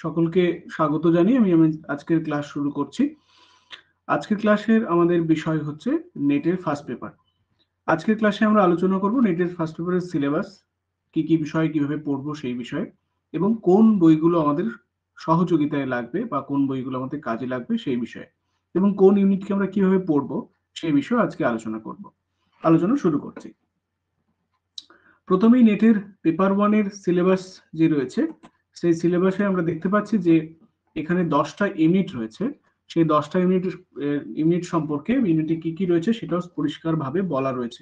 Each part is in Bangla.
সকলকে স্বাগত জানিয়ে আমি আজকের ক্লাস শুরু করছি। আজকের ক্লাসের আমাদের বিষয় হচ্ছে নেটের ফার্স্ট পেপার। আজকের ক্লাসে আমরা আলোচনা করব নেটের ফার্স্ট পেপারের সিলেবাস, কি কি বিষয় কিভাবে পড়বো সেই বিষয়ে, এবং কোন বইগুলো আমাদের সহযোগিতায় লাগবে বা কোন বইগুলো আমাদের কাজে লাগবে সেই বিষয়ে, এবং কোন ইউনিটকে আমরা কিভাবে পড়বো সেই বিষয়ে আজকে আলোচনা করব। আলোচনা শুরু করছি। প্রথমেই নেটের পেপার 1 এর সিলেবাস যে রয়েছে সেই সিলেবাসে আমরা দেখতে পাচ্ছি যে এখানে 10টা ইউনিট রয়েছে। সেই 10টা ইউনিট সম্পর্কে ইউনিটে কি কি রয়েছে সেটাও পরিষ্কারভাবে বলা রয়েছে।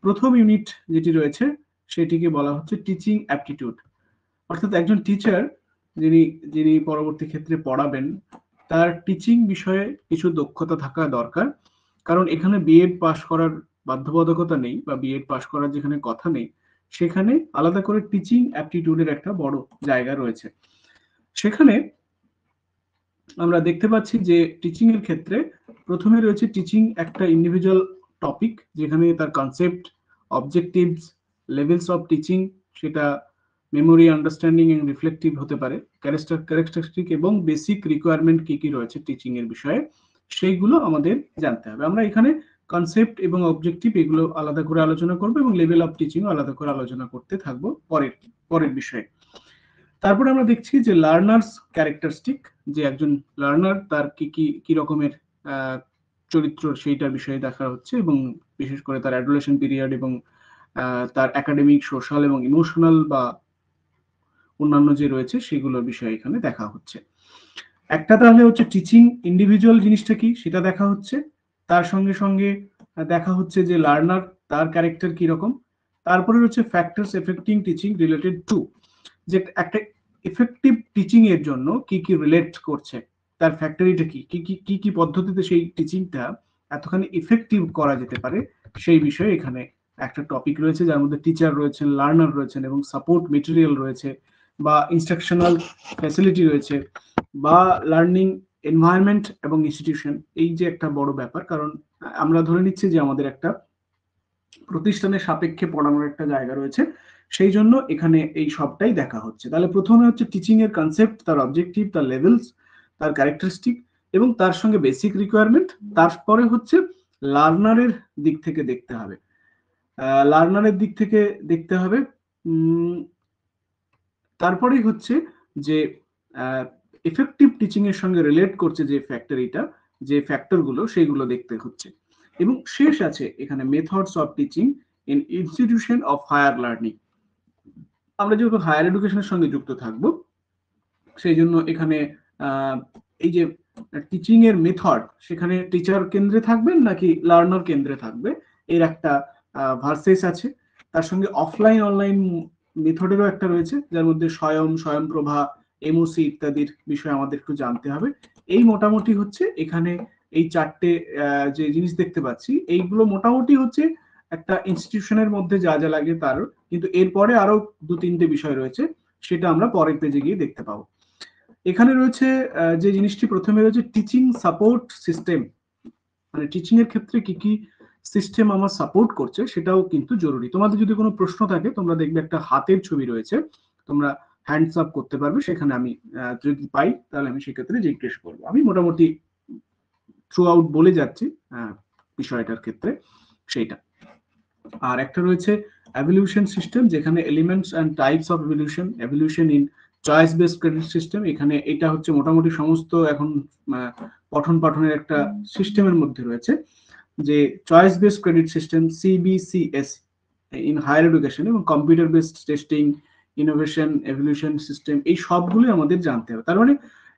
প্রথম ইউনিট যেটি রয়েছে সেটিকে বলা হচ্ছে টিচিং অ্যাপটিটিউড, অর্থাৎ একজন টিচার যিনি যিনি পরবর্তী ক্ষেত্রে পড়াবেন তার টিচিং বিষয়ে কিছু দক্ষতা থাকা দরকার। কারণ এখানে বিএড পাস করার বাধ্যবাধকতা নেই বা বিএড পাস করার যেখানে কথা নেই, সেখানে আলাদা করে টিচিং অ্যাপটিটিউডের একটা বড় জায়গা রয়েছে। সেখানে আমরা দেখতে পাচ্ছি যে টিচিং এর ক্ষেত্রে প্রথমে রয়েছে টিচিং একটা ইন্ডিভিজুয়াল টপিক, যেখানে তার concept, objectives, levels of teaching, সেটা মেমোরি, আন্ডারস্ট্যান্ডিং এন্ড রিফ্লেক্টিভ হতে পারে, ক্যারেক্টারিস্টিক এবং বেসিক রিকোয়ারমেন্ট কি কি রয়েছে টিচিং এর বিষয়ে সেইগুলো আমাদের জানতে হবে। আমরা এখানে কনসেপ্ট এবং অবজেক্টিভ এগুলো আলাদা করে আলোচনা করব এবং লেভেল অফ টিচিং আলাদা করে আলোচনা করতে থাকবো পরের বিষয়ে। তারপরে আমরা দেখছি যে লার্নার্স ক্যারেক্টারিস্টিক, যে একজন লার্নার তার কি রকমের চরিত্র সেইটার বিষয়ে দেখা হচ্ছে, এবং বিশেষ করে তার অ্যাডোলেশন পিরিয়ড এবং তার একাডেমিক, সোশ্যাল এবং ইমোশনাল বা অন্যান্য যে রয়েছে সেগুলোর বিষয়ে এখানে দেখা হচ্ছে। একটা তাহলে হচ্ছে টিচিং ইন্ডিভিজুয়াল জিনিসটা কি সেটা দেখা হচ্ছে, তার সঙ্গে সঙ্গে দেখা হচ্ছে যে লার্নার তার ক্যারেক্টার কি রকম। তারপরে হচ্ছে factors affecting teaching related to, যে একটা এফেক্টিভ টিচিং এর জন্য কি কি রিলেট করছে, তার ফ্যাক্টরিটা কি কি কি পদ্ধতিতে সেই টিচিংটা এতখানি ইফেক্টিভ করা যেতে পারে সেই বিষয়ে এখানে একটা টপিক রয়েছে, যার মধ্যে টিচার রয়েছেন, লার্নার রয়েছেন এবং সাপোর্ট মেটেরিয়াল রয়েছে বা ইনস্ট্রাকশনাল ফ্যাসিলিটি রয়েছে বা লার্নিং এনভায়রনমেন্ট এবং ইনস্টিটিউশন। এই যে একটা বড় ব্যাপার, কারণ আমরা ধরে নিচ্ছি যে আমাদের একটা প্রতিষ্ঠানের সাপেক্ষে পড়ানোর একটা জায়গা রয়েছে, সেই জন্য এখানে এই সবটাই দেখা হচ্ছে। তাহলে প্রথমে হচ্ছে টিচিং এর কনসেপ্ট, তার অবজেক্টিভ, তার লেভেলস, তার ক্যারেক্টারিস্টিক এবং তার সঙ্গে বেসিক রিকোয়ারমেন্ট। তারপরে হচ্ছে লার্নারের দিক থেকে দেখতে হবে, লার্নারের দিক থেকে দেখতে হবে তারপরেই হচ্ছে যে এফেক্টিভ টিচিং এর সঙ্গে রিলেট করছে যে ফ্যাক্টরিটা, যে ফ্যাক্টরগুলো সেইগুলো দেখতে হচ্ছে। এবং শেষ আছে এখানে methods of teaching in institution of higher learning. আমরা যেহেতু হায়ার এডুকেশনের সঙ্গে যুক্ত থাকবো সেই জন্য এখানে এই যে টিচিং এর মেথড, সেখানে টিচার কেন্দ্রে থাকবেন নাকি লার্নার কেন্দ্রে থাকবে এর একটা ভার্সেস আছে। তার সঙ্গে অফলাইন অনলাইন মেথডেরও একটা রয়েছে, যার মধ্যে স্বয়ংপ্রভা, এমওসি ইত্যাদির বিষয়ে আমাদের একটু জানতে হবে। এই মোটামুটি হচ্ছে এখানে এই চারটে যে জিনিস দেখতে পাচ্ছি, এইগুলো মোটামুটি হচ্ছে একটা ইনস্টিটিউশনের মধ্যে যা যা লাগে তার, কিন্তু এরপরে আরো 2-3টে বিষয় রয়েছে, সেটা আমরা পরের পেজে গিয়ে দেখতে পাবো। এখানে রয়েছে যে জিনিসটি প্রথমে রয়েছে টিচিং সাপোর্ট সিস্টেম, মানে টিচিং এর ক্ষেত্রে কি কি সিস্টেম আমার সাপোর্ট করছে সেটাও কিন্তু জরুরি। তোমাদের যদি কোনো প্রশ্ন থাকে তোমরা দেখবে একটা হাতের ছবি রয়েছে, তোমরা হ্যান্ডস আপ করতে পারবে, সেখানে আমি যদি পাই তাহলে আমি সেক্ষেত্রে জিজ্ঞেস করবো। আমি মোটামুটি থ্রু আউট বলে যাচ্ছি বিষয়টার ক্ষেত্রে সেইটা। আর একটা রয়েছে এভলিউশন সিস্টেম, যেখানে elements and types of evaluation in choice based credit system. এখানে এটা হচ্ছে মোটামুটি সমস্ত এখন পঠন পাঠনের একটা সিস্টেমের মধ্যে রয়েছে, যে choice based credit system CBCS in higher education এবং computer based testing, innovation, evolution system, এই সবগুলো আমাদের জানতে হবে। তার মানে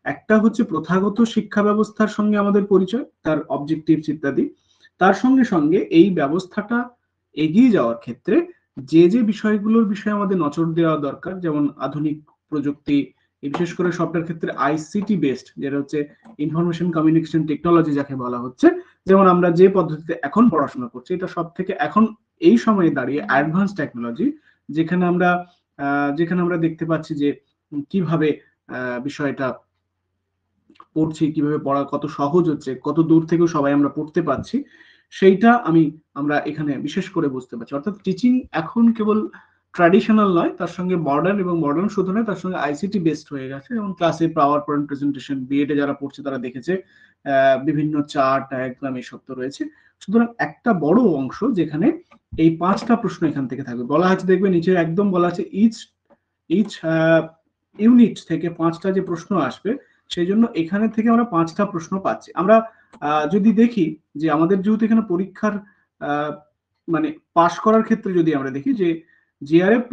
একটা হচ্ছে প্রথাগত শিক্ষা ব্যবস্থার সঙ্গে আমাদের পরিচয়, তার অবজেক্টিভস ইত্যাদি, তার সঙ্গে সঙ্গে এই ব্যবস্থাটা এগিয়ে যাওয়ার ক্ষেত্রে যে যে বিষয়গুলোর বিষয়ে আমাদের নজর দেওয়া দরকার, যেমন আধুনিক প্রযুক্তি, বিশেষ করে সবটার ক্ষেত্রে আইসিটি বেসড, যেটা হচ্ছে ইনফরমেশন কমিউনিকেশন টেকনোলজি যাকে বলা হচ্ছে, যেমন আমরা যে পদ্ধতিতে এখন পড়াশোনা করছি এটা সব থেকে এখন এই সময়ে দাঁড়িয়ে অ্যাডভান্স টেকনোলজি, যেখানে আমরা দেখতে পাচ্ছি যে কিভাবে বিষয়টা পড়ছি, কিভাবে পড়া কত সহজ হচ্ছে, কত দূর থেকেও সবাই আমরা পড়তে পারছি, সেইটা আমরা এখানে বিশেষ করে বুঝতে পারছি। অর্থাৎ টিচিং এখন কেবল ট্র্যাডিশনাল নয়, তার সঙ্গে মডার্ন, এবং মডার্ন শুধু নয় তার সঙ্গে আইসিটি বেসড হয়ে গেছে। যেমন ক্লাসে পাওয়ার পয়েন্ট প্রেজেন্টেশন, বিএড যারা পড়ছে তারা দেখেছে বিভিন্ন চার্ট ডায়াগ্রাম এসব তো রয়েছে। সুতরাং একটা বড় অংশ যেখানে এই 5টা প্রশ্ন এখান থেকে থাকবে, বলা আছে দেখবে নিচে একদম বলা আছে ইচ ইউনিট থেকে 5টা যে প্রশ্ন আসবে, সেই জন্য এখানে থেকে আমরা 5টা প্রশ্ন পাচ্ছি। আমরা যদি দেখি যে আমাদের যেহেতু এখানে পরীক্ষার মানে পাশ করার ক্ষেত্রে যদি আমরা দেখি যে জিআরএফ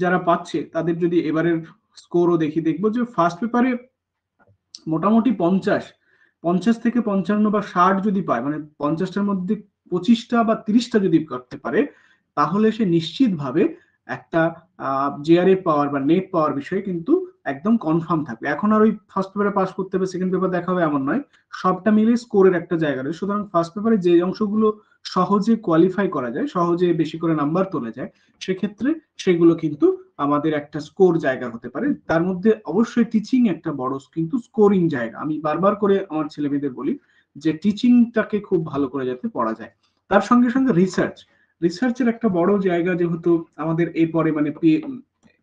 যারা পাচ্ছে তাদের যদি এবারের স্কোরও দেখবো যে ফার্স্ট পেপারে মোটামুটি 50 থেকে 55 বা 60 যদি পায়, মানে 50টার মধ্যে 25টা বা 30টা যদি করতে পারে, তাহলে সে নিশ্চিতভাবে একটা জিআরএফ পাওয়ার বা নেট পাওয়ার বিষয়ে কিন্তু একদম কনফার্ম থাকবে। এখন আর ওই ফার্স্ট পেপারে পাস করতে হবে, সেকেন্ড পেপার দেখা হবে এমন নয়, সবটা মিলে স্কোরের একটা জায়গা রয়েছে। সুতরাং ফার্স্ট পেপারে যে অংশগুলো সহজে কোয়ালিফাই করা যায়, সহজে বেশি করে নাম্বার তোলা যায়, সেক্ষেত্রে সেগুলো কিন্তু আমাদের একটা স্কোর জায়গা হতে পারে। তার মধ্যে অবশ্যই টিচিং একটা বড় কিন্তু স্কোরিং জায়গা। আমি বারবার করে আমার ছেলেমেয়েদের বলি যে টিচিংটাকে খুব ভালো করে যাতে পড়া যায়। তার সঙ্গে সঙ্গে রিসার্চের একটা বড় জায়গা, যেহেতু আমাদের এরপরে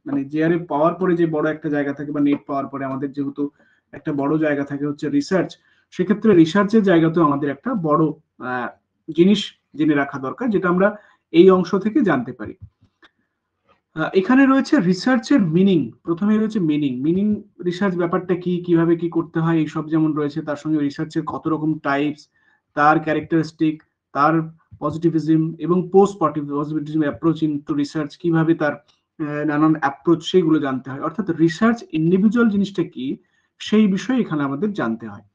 মানে জিআরএফ পাওয়ার পরে যে বড় একটা জায়গা থাকে বা নেট পাওয়ার পরে আমাদের যেহেতু একটা বড় জায়গা থাকে হচ্ছে রিসার্চ, সেক্ষেত্রে রিসার্চের জায়গাতেও আমাদের একটা বড় জিনিস জেনে রাখা দরকার, যেটা আমরা এই অংশ থেকে জানতে পারি। এখানে রয়েছে রিসার্চের মিনিং। প্রথমে রয়েছে মিনিং রিসার্চ ব্যাপারটা কি, কিভাবে কি করতে হয়, এইসব যেমন রয়েছে। তার সঙ্গে রিসার্চের কত রকম টাইপস, তার ক্যারেক্টারিস্টিক, তার পজিটিভিজম এবং post positivism approach into research, কিভাবে তার নানান অ্যাপ্রোচ, সেগুলো জানতে হয়। অর্থাৎ রিসার্চ ইন্ডিভিজুয়াল জিনিসটা কি, সেই বিষয়ে এখানে আমাদের জানতে হয়।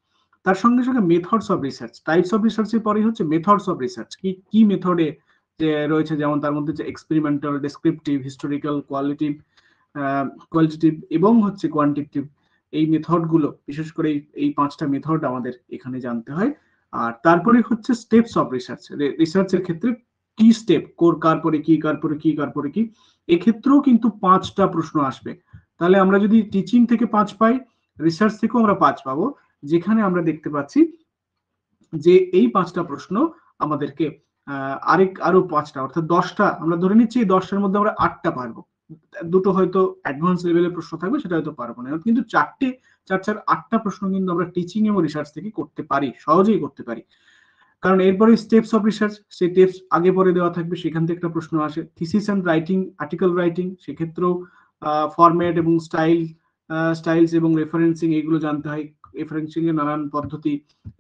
তার সঙ্গে সঙ্গে methods of research, types of রিসার্চের পরেই হচ্ছে মেথডস অফ রিসার্চ, কি মেথডে যে রয়েছে, যেমন তার মধ্যে যে এক্সপেরিমেন্টাল, ডেসক্রিপটিভ, হিস্টোরিক্যাল, কোয়ালিটেটিভ এবং হচ্ছে কোয়ান্টিটেটিভ, এই মেথড গুলো, বিশেষ করে এই 5টা মেথড আমাদের এখানে জানতে হয়। আর তারপরে হচ্ছে স্টেপস অফ রিসার্চ, রিসার্চের ক্ষেত্রে কি স্টেপ, কার পরে কি, কার পরে কি, কার পরে কি, এক্ষেত্রেও কিন্তু 5টা প্রশ্ন আসবে। তাহলে আমরা যদি টিচিং থেকে 5 পাই, রিসার্চ থেকেও আমরা 5 পাবো, যেখানে আমরা দেখতে পাচ্ছি যে এই 5টা প্রশ্ন আমাদেরকে আরো 5টা, অর্থাৎ 10টা, আমরা ধরে নিচ্ছি এই 10টার মধ্যে আমরা 8টা পারবো। দুটো হয়তো অ্যাডভান্স লেভেলের প্রশ্ন থাকবে, সেটা হয়তো পারবো না, কিন্তু 8টা প্রশ্ন কিন্তু আমরা টিচিং এবং রিসার্চ থেকে করতে পারি, সহজেই করতে পারি। কারণ এরপরে স্টেপস অফ রিসার্চ, সেই টেপস আগে পরে দেওয়া থাকবে, সেখান থেকে একটা প্রশ্ন আসে। Thesis and writing, article writing, সেক্ষেত্রেও ফরম্যাট এবং স্টাইলস এবং রেফারেন্সিং, এগুলো জানতে হয়। রেফারেন্সিং এর নানান পদ্ধতি,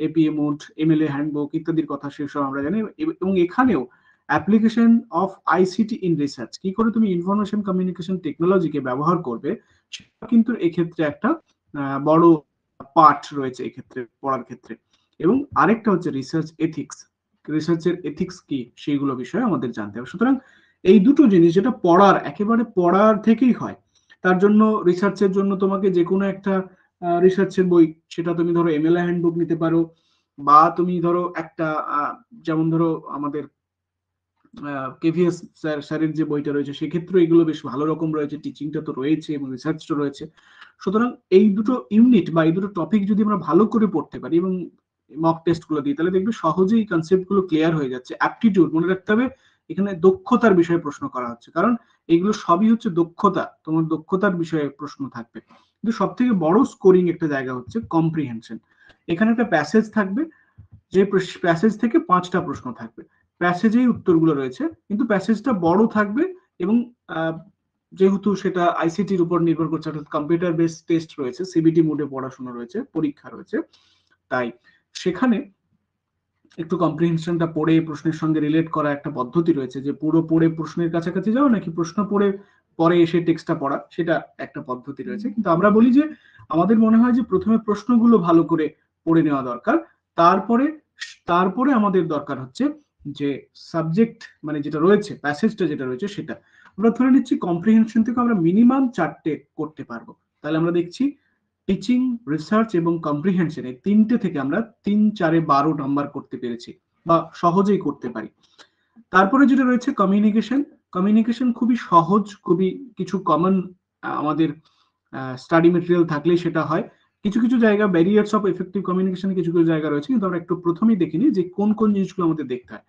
এপিএ মোড, এমএলএ হ্যান্ডবুক ইত্যাদির কথা সেসব আমরা জানি। এবং এখানেও application of ICT in research, কি করে তুমি ইনফরমেশন কমিউনিকেশন টেকনোলজিকে ব্যবহার করবে, সেটা কিন্তু এক্ষেত্রে একটা বড় পার্ট রয়েছে এক্ষেত্রে পড়ার ক্ষেত্রে। এবং আরেকটা হচ্ছে রিসার্চ এথিক্স, রিসার্চের এথিক্স কি, সেইগুলো বিষয়ে আমাদের জানতে হবে। সুতরাং এই দুটো জিনিস যেটা একেবারে পড়ার থেকেই হয়, তার জন্য রিসার্চের জন্য তোমাকে যে কোনো একটা রিসার্চের বই, সেটা তুমি ধরো এমএলএ হ্যান্ডবুক নিতে পারো, বা তুমি ধরো একটা যেমন ধরো আমাদের কেভিএস স্যারের যে বইটা রয়েছে, সেক্ষেত্রে এগুলো বেশ ভালো রকম রয়েছে, টিচিংটা তো রয়েছে এবং রিসার্চটা রয়েছে। সুতরাং এই দুটো ইউনিট বা এই দুটো টপিক যদি আমরা ভালো করে পড়তে পারি এবং মক টেস্ট গুলো দিই, তাহলে দেখবে সহজেই কনসেপ্ট গুলো ক্লিয়ার হয়ে যাচ্ছে। অ্যাপটিটিউড মনে রাখতে হবে, এখানে দক্ষতার বিষয়ে প্রশ্ন করা হচ্ছে, কারণ এগুলো সবই হচ্ছে দক্ষতা, তোমার দক্ষতার বিষয়ে প্রশ্ন থাকবে। কিন্তু সব থেকে বড় স্কোরিং একটা জায়গা হচ্ছে কম্প্রিহেনশন। এখানে একটা প্যাসেজ থাকবে, যে প্যাসেজ থেকে 5টা প্রশ্ন থাকবে, প্যাসেজেই উত্তরগুলো রয়েছে, কিন্তু প্যাসেজটা বড় থাকবে। এবং যেহেতু সেটা আইসিটির উপর নির্ভর করছে, অর্থাৎ কম্পিউটার বেস টেস্ট রয়েছে, সিবিটি মোডে পড়াশোনা রয়েছে, পরীক্ষা রয়েছে, তাই সেখানে একটু কম্প্রিহেনশনটা পড়ে প্রশ্নের সঙ্গে রিলেট করা একটা পদ্ধতি রয়েছে, যে পুরো পড়ে প্রশ্নের কাছাকাছি যাও, নাকি প্রশ্ন পড়ে পরে এসে টেক্সটটা পড়া, সেটা একটা পদ্ধতি রয়েছে। কিন্তু আমরা বলি যে আমাদের মনে হয় যে প্রথমে প্রশ্নগুলো ভালো করে পড়ে নেওয়া দরকার, তারপরে তারপরে আমাদের দরকার হচ্ছে যে সাবজেক্ট, মানে যেটা রয়েছে প্যাসেজটা যেটা রয়েছে সেটা। আমরা ধরে নিচ্ছি কম্প্রিহেনশন থেকে আমরা মিনিমাম 4টে করতে পারবো, তাহলে আমরা দেখছি টিচিং, রিসার্চ এবং কম্প্রিহেনশন, এই 3টে থেকে আমরা 3 4 12 নাম্বার করতে পেরেছি বা সহজেই করতে পারি। তারপরে যেটা রয়েছে কমিউনিকেশন, কমিউনিকেশন খুবই সহজ, খুবই কিছু কমন আমাদের স্টাডি মেটেরিয়াল থাকলেই সেটা হয়। কিছু কিছু জায়গা ব্যারিয়ার্স অফ এফেক্টিভ কমিউনিকেশন কিছু কিছু জায়গা রয়েছে, কিন্তু আমরা একটু প্রথমেই দেখে নিই যে কোন কোন জিনিসগুলো আমাদের দেখতে হয়।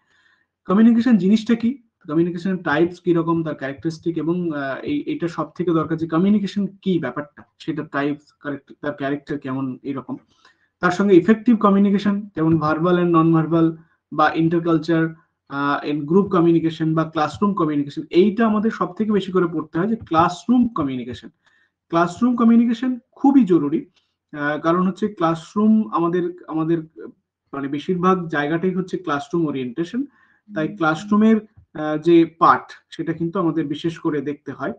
কমিউনিকেশন জিনিসটা কি, কমিউনিকেশনের টাইপস কি রকম, তার ক্যারেক্টারিস্টিক, এবং এইটা সব থেকে দরকার যে কমিউনিকেশন কি ব্যাপারটা, সেটা টাইপস, তার ক্যারেক্টার কেমন, এইরকম। তার সঙ্গে ইফেক্টিভ কমিউনিকেশন, যেমন ভার্বাল এন্ড নন ভার্বাল বা ইন্টারকালচার, গ্রুপ কমিউনিকেশন বা ক্লাসরুম কমিউনিকেশন। এইটা আমাদের সব থেকে বেশি করে পড়তে হয় যে ক্লাসরুম কমিউনিকেশন। ক্লাসরুম কমিউনিকেশন খুবই জরুরি, কারণ হচ্ছে ক্লাসরুম আমাদের আমাদের মানে বেশিরভাগ জায়গাটাই হচ্ছে ক্লাসরুম ওরিয়েন্টেশন। তাই ক্লাসরুমের যে পার্ট, সেটা কিন্তু আমাদের বিশেষ করে দেখতে হয়।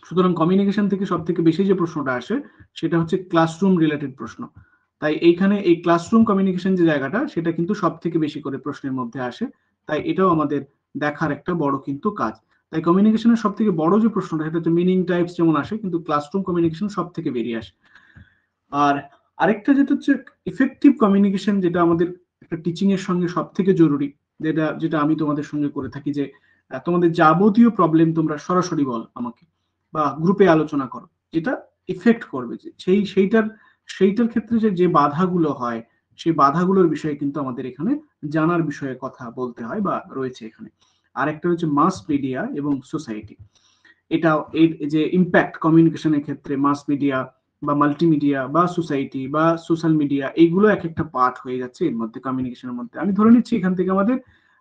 সুতরাং কমিউনিকেশন থেকে সব থেকে বেশি যে প্রশ্নটা আসে সেটা হচ্ছে ক্লাসরুম রিলেটেড প্রশ্ন। তাই এইখানে এই ক্লাসরুম কমিউনিকেশন যে জায়গাটা, সেটা কিন্তু সব থেকে বেশি করে প্রশ্নের মধ্যে আসে। তাই এটাও আমাদের দেখার একটা বড় কিন্তু কাজ। তাই কমিউনিকেশনের সব থেকে বড় যে প্রশ্নটা, সেটা হচ্ছে মিনিং টাইপস যেমন আসে, কিন্তু ক্লাসরুম কমিউনিকেশন সব থেকে বেরিয়ে আসে। আর আরেকটা যেটা হচ্ছে ইফেক্টিভ কমিউনিকেশন, যেটা আমাদের একটা টিচিং এর সঙ্গে সব থেকে জরুরি, যেটা যেটা আমি তোমাদের সঙ্গে করে থাকি, যে তোমাদের যাবতীয় প্রবলেম তোমরা সরাসরি বল আমাকে, বা গ্রুপে আলোচনা করো, যেটা ইফেক্ট করবে, যে সেইটার ক্ষেত্রে যে বাধাগুলো হয়, সেই বাধাগুলোর বিষয়ে কিন্তু আমাদের এখানে জানার বিষয়ে কথা বলতে হয় বা রয়েছে এখানে। আরেকটা হচ্ছে মাস মিডিয়া এবং সোসাইটি। এটা এর যে ইম্প্যাক্ট কমিউনিকেশনের ক্ষেত্রে, মাস মিডিয়া বা মাল্টিমিডিয়া বা সোসাইটি বা সোশ্যাল মিডিয়া, এইগুলো এক একটা পার্ট হয়ে যাচ্ছে এর মধ্যে, কমিউনিকেশনের মধ্যে। আমি ধরে নিচ্ছি এখান থেকে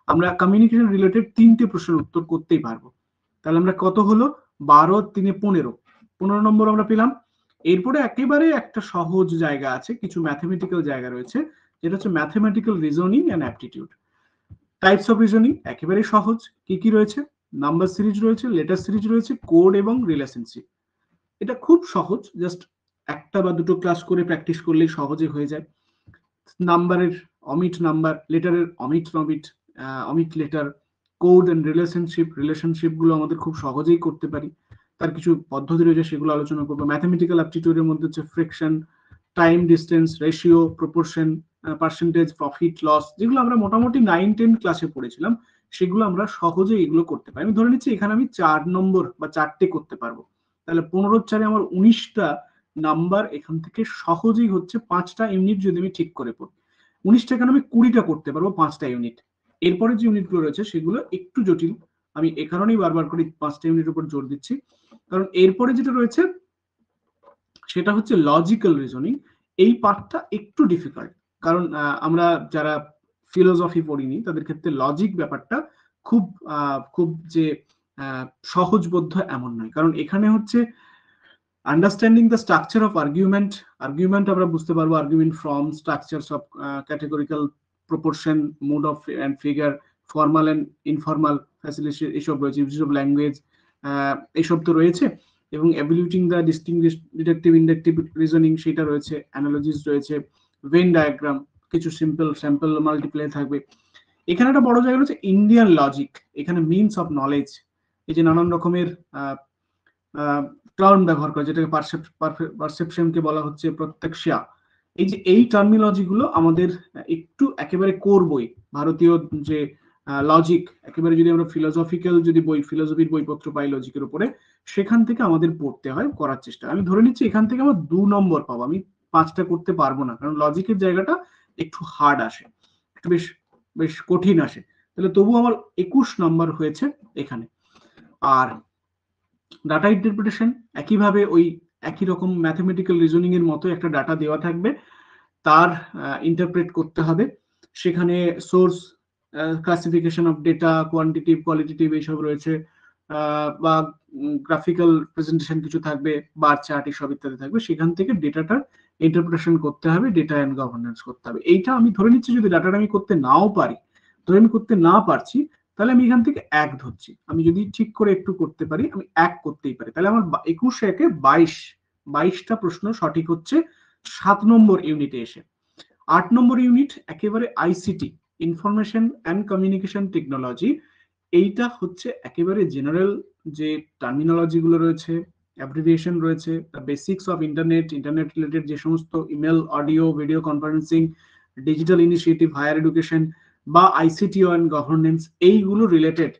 আমরা কমিউনিকেশন রিলেটেড 3টে প্রশ্নের উত্তর করতেই পারবো। তাহলে আমরা কত হলো, 12 3 15 নম্বর আমরা পেলাম। এরপরে একেবারে একটা সহজ জায়গা আছে, কিছু ম্যাথমেটিক্যাল জায়গা রয়েছে, যেটা হচ্ছে mathematical reasoning and aptitude. Types of reasoning একেবারে সহজ, কি কি রয়েছে, নাম্বার সিরিজ রয়েছে, লেটার সিরিজ রয়েছে, কোড এবং রিলেশনশিপ। এটা খুব সহজ, জাস্ট একটা বা দুটো ক্লাস করে প্র্যাকটিস করলেই সহজে হয়ে যায়। নাম্বারের অমিট নাম্বার, লেটারের অমিট নমিট, omit letter, code and relationship গুলো আমাদের খুব সহজেই করতে পারি। তার কিছু পদ্ধতি রয়েছে, সেগুলো আলোচনা করবো। ম্যাথমেটিক্যাল অ্যাপটিটিউডের মধ্যে হচ্ছে fraction, time, distance, ratio, proportion, percentage, profit, loss, যেগুলো আমরা মোটামুটি 9-10 ক্লাসে পড়েছিলাম, সেগুলো আমরা সহজে এগুলো করতে পারি। আমি ধরে নিচ্ছি এখানে আমি 4 নম্বর বা 4টে করতে পারবো। তাহলে 15 আমার 19টা নাম্বার এখান থেকে সহজেই হচ্ছে 5টা ইউনিট যদি আমি ঠিক করে পড়ি। 19টা এখানে আমি 20টা করতে পারবো 5টা ইউনিট। এরপরে যে ইউনিটগুলো রয়েছে সেগুলো একটু জটিল। আমি এ কারণেই বারবার করে 5টা ইউনিটের উপর জোর দিচ্ছি, কারণ এরপরে যেটা রয়েছে সেটা হচ্ছে লজিক্যাল রিজনিং। এই পার্টটা একটু ডিফিকাল্ট, কারণ আমরা যারা ফিলোসফি পড়িনি তাদের ক্ষেত্রে লজিক ব্যাপারটা খুব খুব যে সহজবোধ্য এমন নয়। কারণ এখানে হচ্ছে understanding the structure of argument আমরা বুঝতে পারবো, argument form, structures of categorical, proportion, mood of and figure, formal and informal facility, এসব রয়েছে, ইউজ অফ ল্যাঙ্গুয়েজ, এইসব তো রয়েছে। এবং evaluating the distinguish deductive inductive reasoning, সেটা রয়েছে, অ্যানালজিস রয়েছে, ভেন ডায়াগ্রাম, কিছু সিম্পল স্যাম্পল মাল্টিপ্লাই থাকবে। এখানে একটা বড় জায়গা রয়েছে ইন্ডিয়ান লজিক, এখানে মিনস অফ নলেজ, এই যে নানান রকমের টার্ম ব্যবহার করে, যেটাকে পারসেপশনকে বলা হচ্ছে প্রত্যক্ষা। এই টার্মিনোলজি গুলো আমাদের একটু একেবারে কোর বই, ভারতীয় যে লজিক, একেবারে যদি আমরা ফিলোসফির বইপত্র পাই লজিকের উপরে, সেখান থেকে আমাদের পড়তে হয়, করার চেষ্টা। আমি ধরে নিচ্ছি এখান থেকে আমার 2 নম্বর পাবো, আমি 5টা করতে পারবো না, কারণ লজিকের জায়গাটা একটু হার্ড আসে, একটু বেশ বেশ কঠিন আসে। তাহলে তবু আমার 21 নম্বর হয়েছে এখানে। আর ডাটা ইন্টারপ্রিটেশন একইভাবে ওই একই রকম ম্যাথমেটিক্যাল রিজনিং এর মতো একটা ডাটা দেওয়া থাকবে, তার ইন্টারপ্রেট করতে হবে। সেখানে source, classification of data, quantitative, qualitative, এইসব রয়েছে, বা গ্রাফিক্যাল প্রেজেন্টেশন কিছু থাকবে, বার চার্ট, এসব ইত্যাদি থাকবে। সেখান থেকে ডেটাটার ইন্টারপ্রিটেশন করতে হবে, ডেটা এন্ড গভর্নেন্স করতে হবে। এইটা আমি ধরে নিচ্ছি যদি ডাটাটা আমি করতে নাও পারি, ধরে আমি করতে না পারছি, তাহলে আমি এখান থেকে 1 ধরছি। আমি যদি ঠিক করে একটু করতে পারি, আমি 1 করতেই পারি। তাহলে আমার 21 একে 22টা প্রশ্ন সঠিক হচ্ছে 7 নম্বর ইউনিটে এসে। 8 নম্বর ইউনিট একেবারে ICT, information and communication technology. এইটা হচ্ছে একেবারে জেনারেল যে টার্মিনোলজি গুলো রয়েছে, অ্যাব্রিভিয়েশন রয়েছে, বেসিক্স অফ ইন্টারনেট রিলেটেড যে সমস্ত email, audio, video conferencing, digital initiative, higher education বা আইসিটি অ্যান্ড গভর্নেন্স, এইগুলো রিলেটেড।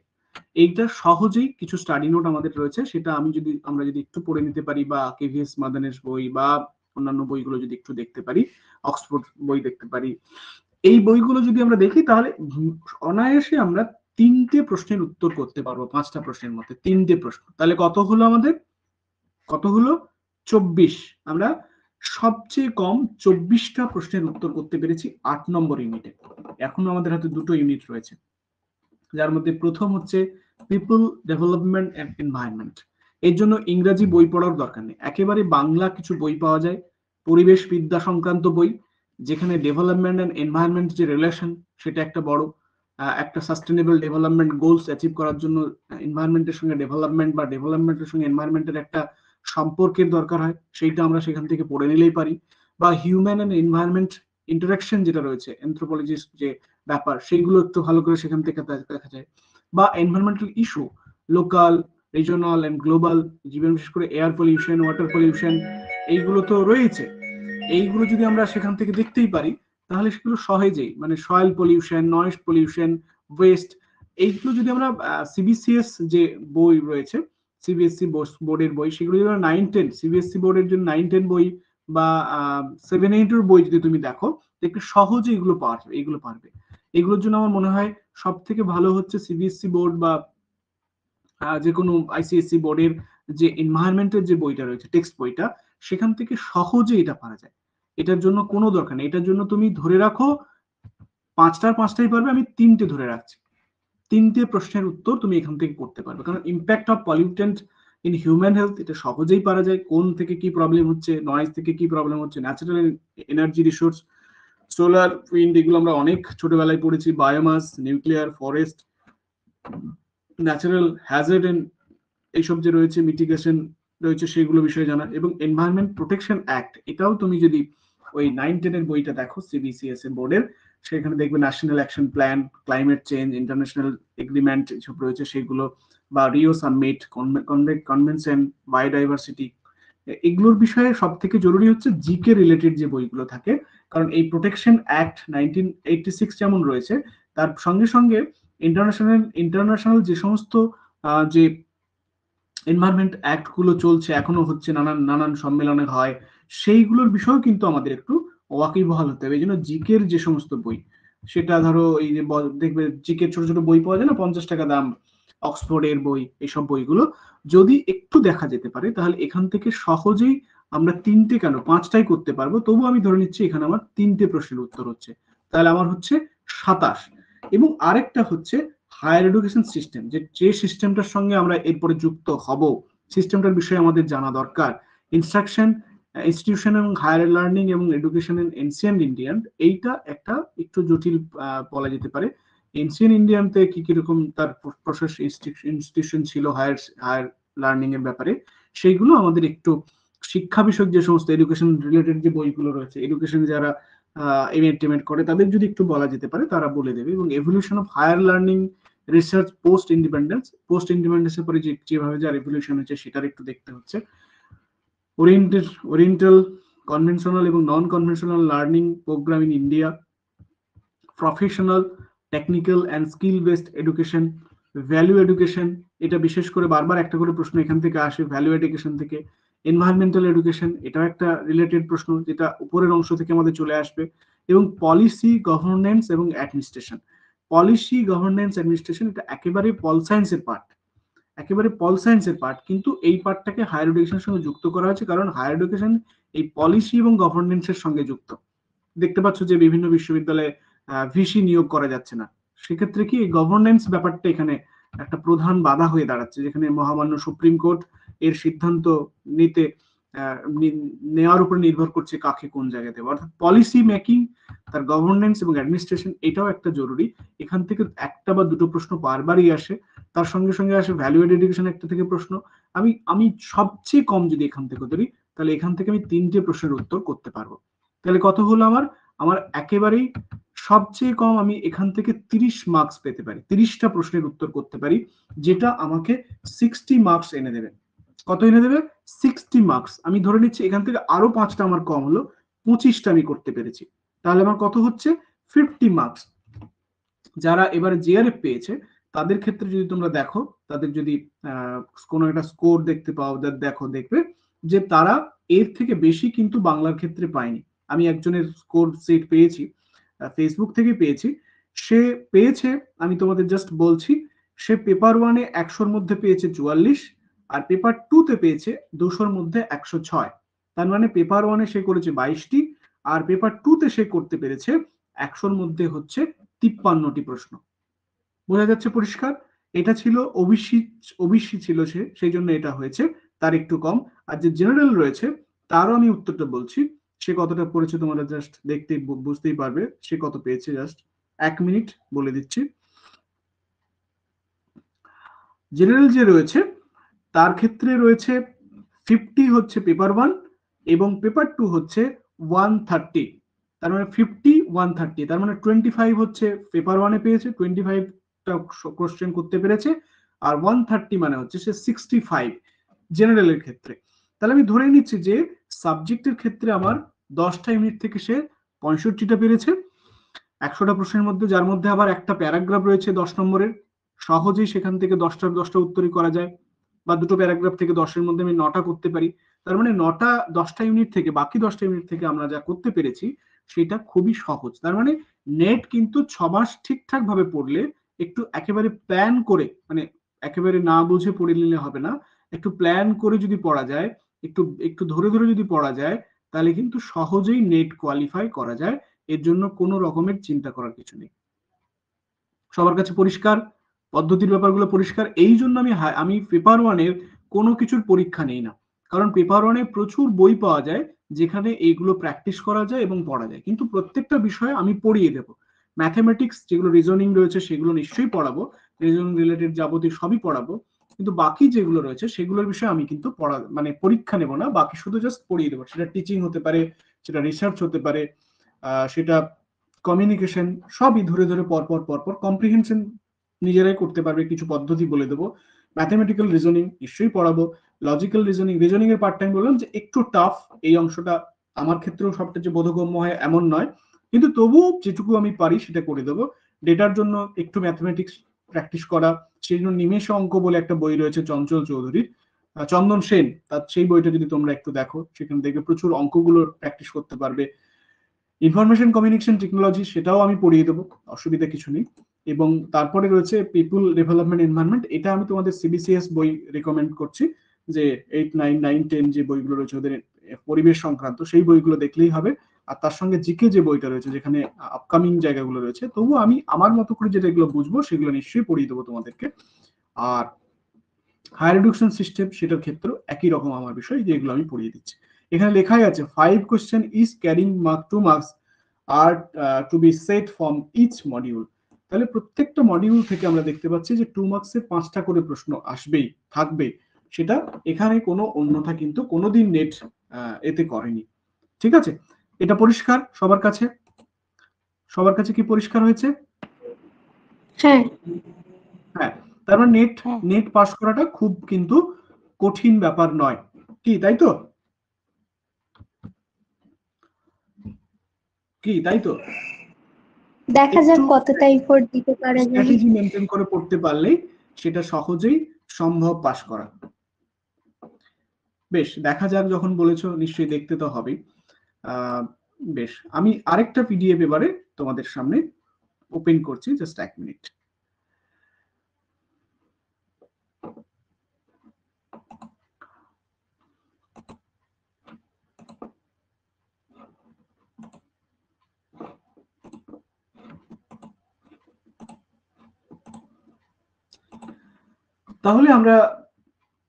এইটা সহজেই কিছু স্টাডি নোট আমাদের রয়েছে, সেটা আমরা যদি একটু পড়ে নিতে পারি, বা কেভিএস মাদানের বই বা অন্যান্য বইগুলো যদি একটু দেখতে পারি, অক্সফোর্ড বই দেখতে পারি, এই বইগুলো যদি আমরা দেখি, তাহলে অনায়াসে আমরা 3টে প্রশ্নের উত্তর করতে পারবো, 5টা প্রশ্নের মধ্যে 3টে প্রশ্ন। তাহলে কত হলো আমাদের? কত হলো? 24। আমরা সবচেয়ে কম 24টা প্রশ্নের উত্তর করতে পেরেছি 8 নম্বর ইউনিটে। এখনো আমাদের হাতে 2টো ইউনিট রয়েছে, যার মধ্যে প্রথম হচ্ছে পিপল ডেভেলপমেন্ট এন্ড এনভায়রনমেন্ট। এর জন্য ইংরেজি বই পড়ার দরকার নেই, একেবারে বাংলা কিছু বই পাওয়া যায়, পরিবেশ বিদ্যা সংক্রান্ত বই, যেখানে ডেভেলপমেন্ট এন্ড এনভায়রনমেন্ট যে রিলেশন সেটা একটা বড়, একটা সাস্টেনেবল ডেভেলপমেন্ট গোলস অ্যাচিভ করার জন্য এনভায়রনমেন্টের সঙ্গে ডেভেলপমেন্ট বা ডেভেলপমেন্টের সঙ্গে এনভায়রনমেন্টের একটা সম্পর্কের দরকার হয়, সেইটা আমরা সেখান থেকে পড়ে নিলেই পারি। বা হিউম্যান এন্ড এনভায়রনমেন্ট ইন্টারাকশন যেটা রয়েছে, এনথ্রোপোলজির যে ব্যাপার, সেইগুলো একটু ভালো করে সেখান থেকে দেখা যায়। বা environmental issue, local, regional and global, জীবন বিশেষ করে এয়ার পলিউশন, ওয়াটার পলিউশন, এইগুলো তো রয়েছে। এইগুলো যদি আমরা সেখান থেকে দেখতেই পারি, তাহলে সেগুলো সহজেই, মানে soil pollution, noise pollution, West, এইগুলো যদি আমরা সিবিসিএস যে বই রয়েছে, সিবিএসসি বোর্ডের বই, সেগুলো যদি আমরা 9-10, সিবিএসসি বোর্ডের জন্য 9-10 বই বা 7-8 বই যদি তুমি দেখো, দেখবে সহজে এগুলো পারবে, এগুলো পারবে। এগুলোর জন্য আমার মনে হয় সব থেকে ভালো হচ্ছে সিবিএসসি বোর্ড বা যে কোনো আইসিএসসি বোর্ডের যে এনভায়রনমেন্টের যে বইটা রয়েছে, টেক্সট বইটা, সেখান থেকে সহজে এটা পারা যায়। এটার জন্য কোনো দরকার নেই, এটার জন্য তুমি ধরে রাখো 5টাই পারবে, আমি 3টে ধরে রাখছি। 3টে প্রশ্নের উত্তর তুমি এখান থেকে করতে পারবে, কারণ impact of pollutant in human health এটা সহজেই পারা যায়। কোন থেকে কি প্রবলেম হচ্ছে, নয়েজ থেকে কি প্রবলেম হচ্ছে, natural energy resource, solar, wind, এগুলো আমরা অনেক ছোটবেলায় পড়েছি, biomass, nuclear, forest, natural hazard and এইসব যে রয়েছে মিটিগেশন রয়েছে, সেগুলো বিষয়ে জানা। এবং এনভায়রনমেন্ট প্রোটেকশন অ্যাক্ট, এটাও তুমি যদি ওই 9-10 বইটা দেখো সিবিসিএস বোর্ডের, সেখানে দেখবে national action plan, climate change, international agreement এসব রয়েছে সেগুলো, বা রিও সামিট, কনভেনশন, বায়োডাইভার্সিটি, এগুলোর বিষয়ে সব থেকে জরুরি হচ্ছে জিকে রিলেটেড যে বইগুলো থাকে। কারণ এই প্রোটেকশন অ্যাক্ট 1986 যেমন রয়েছে, তার সঙ্গে সঙ্গে ইন্টারন্যাশনাল যে সমস্ত যে এনভায়রনমেন্ট অ্যাক্ট গুলো চলছে, এখনো হচ্ছে, নানান নানান সম্মেলনে হয়, সেইগুলোর বিষয়েও কিন্তু আমাদের একটু ওয়াকিবহাল হতে হবে। এই জন্য জিকের যে সমস্ত বই, সেটা ধরো এই যে দেখবে জিকের ছোট ছোট বই পাওয়া যায় না, 50 টাকা দাম, অক্সফোর্ডের বই, এইসব বইগুলো যদি একটু দেখা যেতে পারে, তাহলে এখান থেকে সহজেই আমরা 3টে কেন 5টাই করতে পারবো। তবু আমি ধরে নিচ্ছি এখানে আমার 3টে প্রশ্নের উত্তর হচ্ছে, তাহলে আমার হচ্ছে 27। এবং আরেকটা হচ্ছে হায়ার এডুকেশন সিস্টেম, যে সিস্টেমটার সঙ্গে আমরা এরপরে যুক্ত হব, সিস্টেমটার বিষয়ে আমাদের জানা দরকার। ইনস্ট্রাকশন ইনস্টিটিউশন এবং হায়ার লার্নিং এবং এডুকেশন ইন এনসিয়েন্ট ইন্ডিয়ান, এইটা একটা একটু জটিল বলা যেতে পারে। এনসিয়েন্ট ইন্ডিয়ানতে কি কিরকম তার প্রসেস, ইনস্টিটিউশন ছিল হায়ার হায়ার লার্নিং এর ব্যাপারে, সেইগুলো আমাদের একটু শিক্ষা বিষয়ক যে সমস্ত এডুকেশন রিলেটেড যে বইগুলো রয়েছে, এডুকেশন যারা এমেন্ট করে তাদের যদি একটু বলা যেতে পারে, তারা বলে দেবে। এবং evolution of higher learning research post ইন্ডিপেন্ডেন্সের পরে যেভাবে যা রেভলিউশন হচ্ছে, সেটার একটু দেখতে হচ্ছে। ওরিয়েন্টাল, কনভেনশনাল এবং non conventional learning program in India, professional, technical and skill based education, value education, এটা বিশেষ করে বারবার একটা করে প্রশ্ন এখান থেকে আসে ভ্যালু এডুকেশন থেকে। এনভায়রনমেন্টাল এডুকেশন, এটাও একটা রিলেটেড প্রশ্ন, যেটা উপরের অংশ থেকে আমাদের চলে আসবে। এবং পলিসি, গভর্নেন্স এবং অ্যাডমিনিস্ট্রেশন, পলিসি, গভর্নেন্স, অ্যাডমিনিস্ট্রেশন, এটা একেবারে পল সায়েন্সের পার্ট, একেবারে পল সায়েন্সের পার্ট, কিন্তু এই পার্টটাকে হায়ার এডুকেশনের সঙ্গে যুক্ত করা হয়েছে, কারণ হায়ার এডুকেশন এই পলিসি এবং গভর্নেন্সের সঙ্গে যুক্ত। দেখতে পাচ্ছ যে বিভিন্ন বিশ্ববিদ্যালয়ে ভিসি নিয়োগ করা যাচ্ছে না, সেক্ষেত্রে কি গভর্নেন্স ব্যাপারটা এখানে একটা প্রধান বাধা হয়ে দাঁড়াচ্ছে, যেখানে মহামান্য সুপ্রিম কোর্ট এর সিদ্ধান্ত নিতে নেওয়ার উপর নির্ভর করছে কাকে কোন জায়গায় দেবো। অর্থাৎ পলিসি মেকিং, তার গভর্নেন্স এবং অ্যাডমিনিস্ট্রেশন, এটাও একটা জরুরি। এখান থেকে একটা বা দুটো প্রশ্ন বারবারই আসে, তার সঙ্গে সঙ্গে আসে ভ্যালু এডুকেশন একটা থেকে প্রশ্ন। আমি সবচেয়ে কম যদি এখান থেকে ধরি, তাহলে এখান থেকে আমি 3টে প্রশ্নের উত্তর করতে পারবো। তাহলে কত হলো আমার? আমার একেবারেই সবচেয়ে কম আমি এখান থেকে 30 মার্কস পেতে পারি, 30টা প্রশ্নের উত্তর করতে পারি, যেটা আমাকে 60 মার্কস এনে দেবে। কত এনে দেবে? 60 মার্কস। আমি ধরে নিচ্ছি এখান থেকে আরো 5টা আমার কম হলো, 25টা আমি করতে পেরেছি, তাহলে আমার কত হচ্ছে? 50 মার্কস। যারা এবারে জেআরএফ পেয়েছে, তাদের ক্ষেত্রে যদি তোমরা দেখো, তাদের যদি কোনো একটা স্কোর দেখতে পাও, দেখবে যে তারা এর থেকে বেশি কিন্তু বাংলার ক্ষেত্রে পায়নি। আমি একজনের স্কোর সেট পেয়েছি, ফেসবুক থেকে পেয়েছি, সে পেয়েছে, আমি তোমাদের জাস্ট বলছি, সে পেপার 1-এ 100-র মধ্যে পেয়েছে 44, আর পেপার 2-তে পেয়েছে 200-র মধ্যে 106। তার মানে পেপার 1-এ সে করেছে 22টি, আর পেপার 2-তে সে করতে পেরেছে 100-র মধ্যে হচ্ছে 53টি প্রশ্ন। বোঝা যাচ্ছে পরিষ্কার? এটা ছিল ওবিসি, ওবিসি ছিল সে, সেই জন্য এটা হয়েছে তার একটু কম। আর যে জেনারেল রয়েছে তারও আমি উত্তরটা বলছি, সে কতটা পড়েছে তোমরা জাস্ট দেখতেই বুঝতেই পারবে সে কত পেয়েছে। জাস্ট 1 মিনিট বলে দিচ্ছি। জেনারেল যে রয়েছে তার ক্ষেত্রে রয়েছে 50 হচ্ছে পেপার 1, এবং পেপার 2 হচ্ছে 130। তার মানে 50, 130, তার মানে 25 হচ্ছে পেপার 1-এ পেয়েছে, 25টা কোশ্চেন করতে পেরেছে, আর 130 মানে হচ্ছে সে 65 জেনারেলের ক্ষেত্রে। তাহলে আমি ধরে নিচ্ছি যে সাবজেক্টের ক্ষেত্রে আমার 10টা ইউনিট থেকে সে 65টা পেরেছে 100টা প্রশ্নের মধ্যে, যার মধ্যে আবার একটা প্যারাগ্রাফ রয়েছে 10 নম্বরের, সহজেই সেখান থেকে 10টা উত্তরই করা যায়, বা দুটো প্যারাগ্রাফ থেকে 10-এর মধ্যে আমি 9টা করতে পারি। তার মানে 10টা ইউনিট থেকে, বাকি 10টা ইউনিট থেকে আমরা যা করতে পেরেছি সেটা খুবই সহজ। তার মানে নেট কিন্তু 6 মাস ঠিকঠাক ভাবে পড়লে, একটু একেবারে প্ল্যান করে, মানে একেবারে না বুঝে পড়ে নিলে হবে না, একটু প্ল্যান করে যদি পড়া যায়, একটু একটু ধরে ধরে যদি পড়া যায়, তাহলে কিন্তু সহজেই নেট কোয়ালিফাই করা যায়। এর জন্য কোনো রকমের চিন্তা করার কিছু নেই। সবার কাছে পরিষ্কার? পদ্ধতির ব্যাপারগুলো পরিষ্কার? এই জন্য আমি পেপার 1-এর কোনো কিছুর পরীক্ষা নেই না, কারণ পেপার 1-এ প্রচুর বই পাওয়া যায় যেখানে এইগুলো প্র্যাকটিস করা যায় এবং পড়া যায়, কিন্তু প্রত্যেকটা বিষয়ে আমি পড়িয়ে দেবো। ম্যাথমেটিক্স যেগুলো রিজনিং রয়েছে সেগুলো নিশ্চয়ই পড়াবো, রিজনিং রিলেটেড যাবতীয় সবই পড়াবো, কিন্তু বাকি যেগুলো রয়েছে সেগুলোর বিষয়ে আমি কিন্তু মানে পরীক্ষা নেব না, বাকি শুধু জাস্ট পড়িয়ে দেবো। সেটা টিচিং হতে পারে, সেটা রিসার্চ হতে পারে, সেটা কমিউনিকেশন, সবই ধরে ধরে পরপর পরপর কম্প্রিহেনশন নিজেরাই করতে পারবে, কিছু পদ্ধতি বলে দেবো। ম্যাথমেটিক্যাল রিজনিং নিশ্চয়ই পড়াবো, লজিক্যাল রিজনিং, রিজনিং এর পার্ট টাইম বললাম যে একটু টাফ, এই অংশটা আমার ক্ষেত্রেও সবটা যে বোধগম্য হয় এমন নয়, কিন্তু তবুও যেটুকু আমি পারি সেটা করে দেবো। ডেটার জন্য একটু ম্যাথমেটিক্স প্র্যাকটিস করা, সেই জন্য নিমেষ অঙ্ক বলে একটা বই রয়েছে চঞ্চল চৌধুরীর, চন্দন সেন, তার সেই বইটা যদি তোমরা একটু দেখো সেখানে দেখবে প্রচুর অঙ্কগুলো প্র্যাকটিস করতে পারবে। ইনফরমেশন কমিউনিকেশন টেকনোলজি সেটাও আমি পড়িয়ে দেবো, অসুবিধা কিছু নেই। এবং তারপরে রয়েছে পিপুল ডেভেলপমেন্ট এনভায়রনমেন্ট, এটা আমি তোমাদের সিবিসিএস বই রেকমেন্ড করছি, যে 8, 9, 9, 10 যে বইগুলো রয়েছে ওদের পরিবেশ সংক্রান্ত, সেই বইগুলো দেখলেই হবে। আর তার সঙ্গে জিকে যে বইটা রয়েছে যেখানে আপকামিং জায়গাগুলো রয়েছে, তবুও আমি আমার মতো করে যেগুলো বুঝবো সেগুলো নিশ্চয়ই পড়িয়ে দেবো তোমাদেরকে। আর হায়ার এডুকেশন সিস্টেম, সেটার ক্ষেত্রেও একই রকম আমার বিষয়, যেগুলো আমি পড়িয়ে দিচ্ছি। এখানে লেখাই আছে 5 কোশ্চেন ইজ ক্যারিং 2 মার্কস আর to be set from each module. তাহলে প্রত্যেকটা মডিউল থেকে আমরা দেখতে পাচ্ছি যে 2 মার্কসের 5টা করে প্রশ্ন আসবেই, থাকবে। সেটা এখানে কোনো অন্যথা কিন্তু কোনোদিন নেট এতে করেনি। ঠিক আছে, এটা পরিষ্কার সবার কাছে? সবার কাছে কি পরিষ্কার হয়েছে? হ্যাঁ হ্যাঁ, তার মানে নেট হ্যাঁ নেট পাস করাটা খুব কিন্তু কঠিন ব্যাপার নয়, কি তাই তো? কি তাই তো? দেখা যাক একটু কতটা এফোর্ট দিতে পারা যায়। স্ট্র্যাটেজি মেনটেন করে পড়তে পারলেই সেটা সহজেই সম্ভব পাস করা। বেশ, দেখা যাক, যখন বলেছো নিশ্চয়ই দেখতে তো হবেই। বেশ, আমি আরেকটা পিডিএফ এবারে তোমাদের সামনে ওপেন করছি, জাস্ট 1 মিনিট। তাহলে আমরা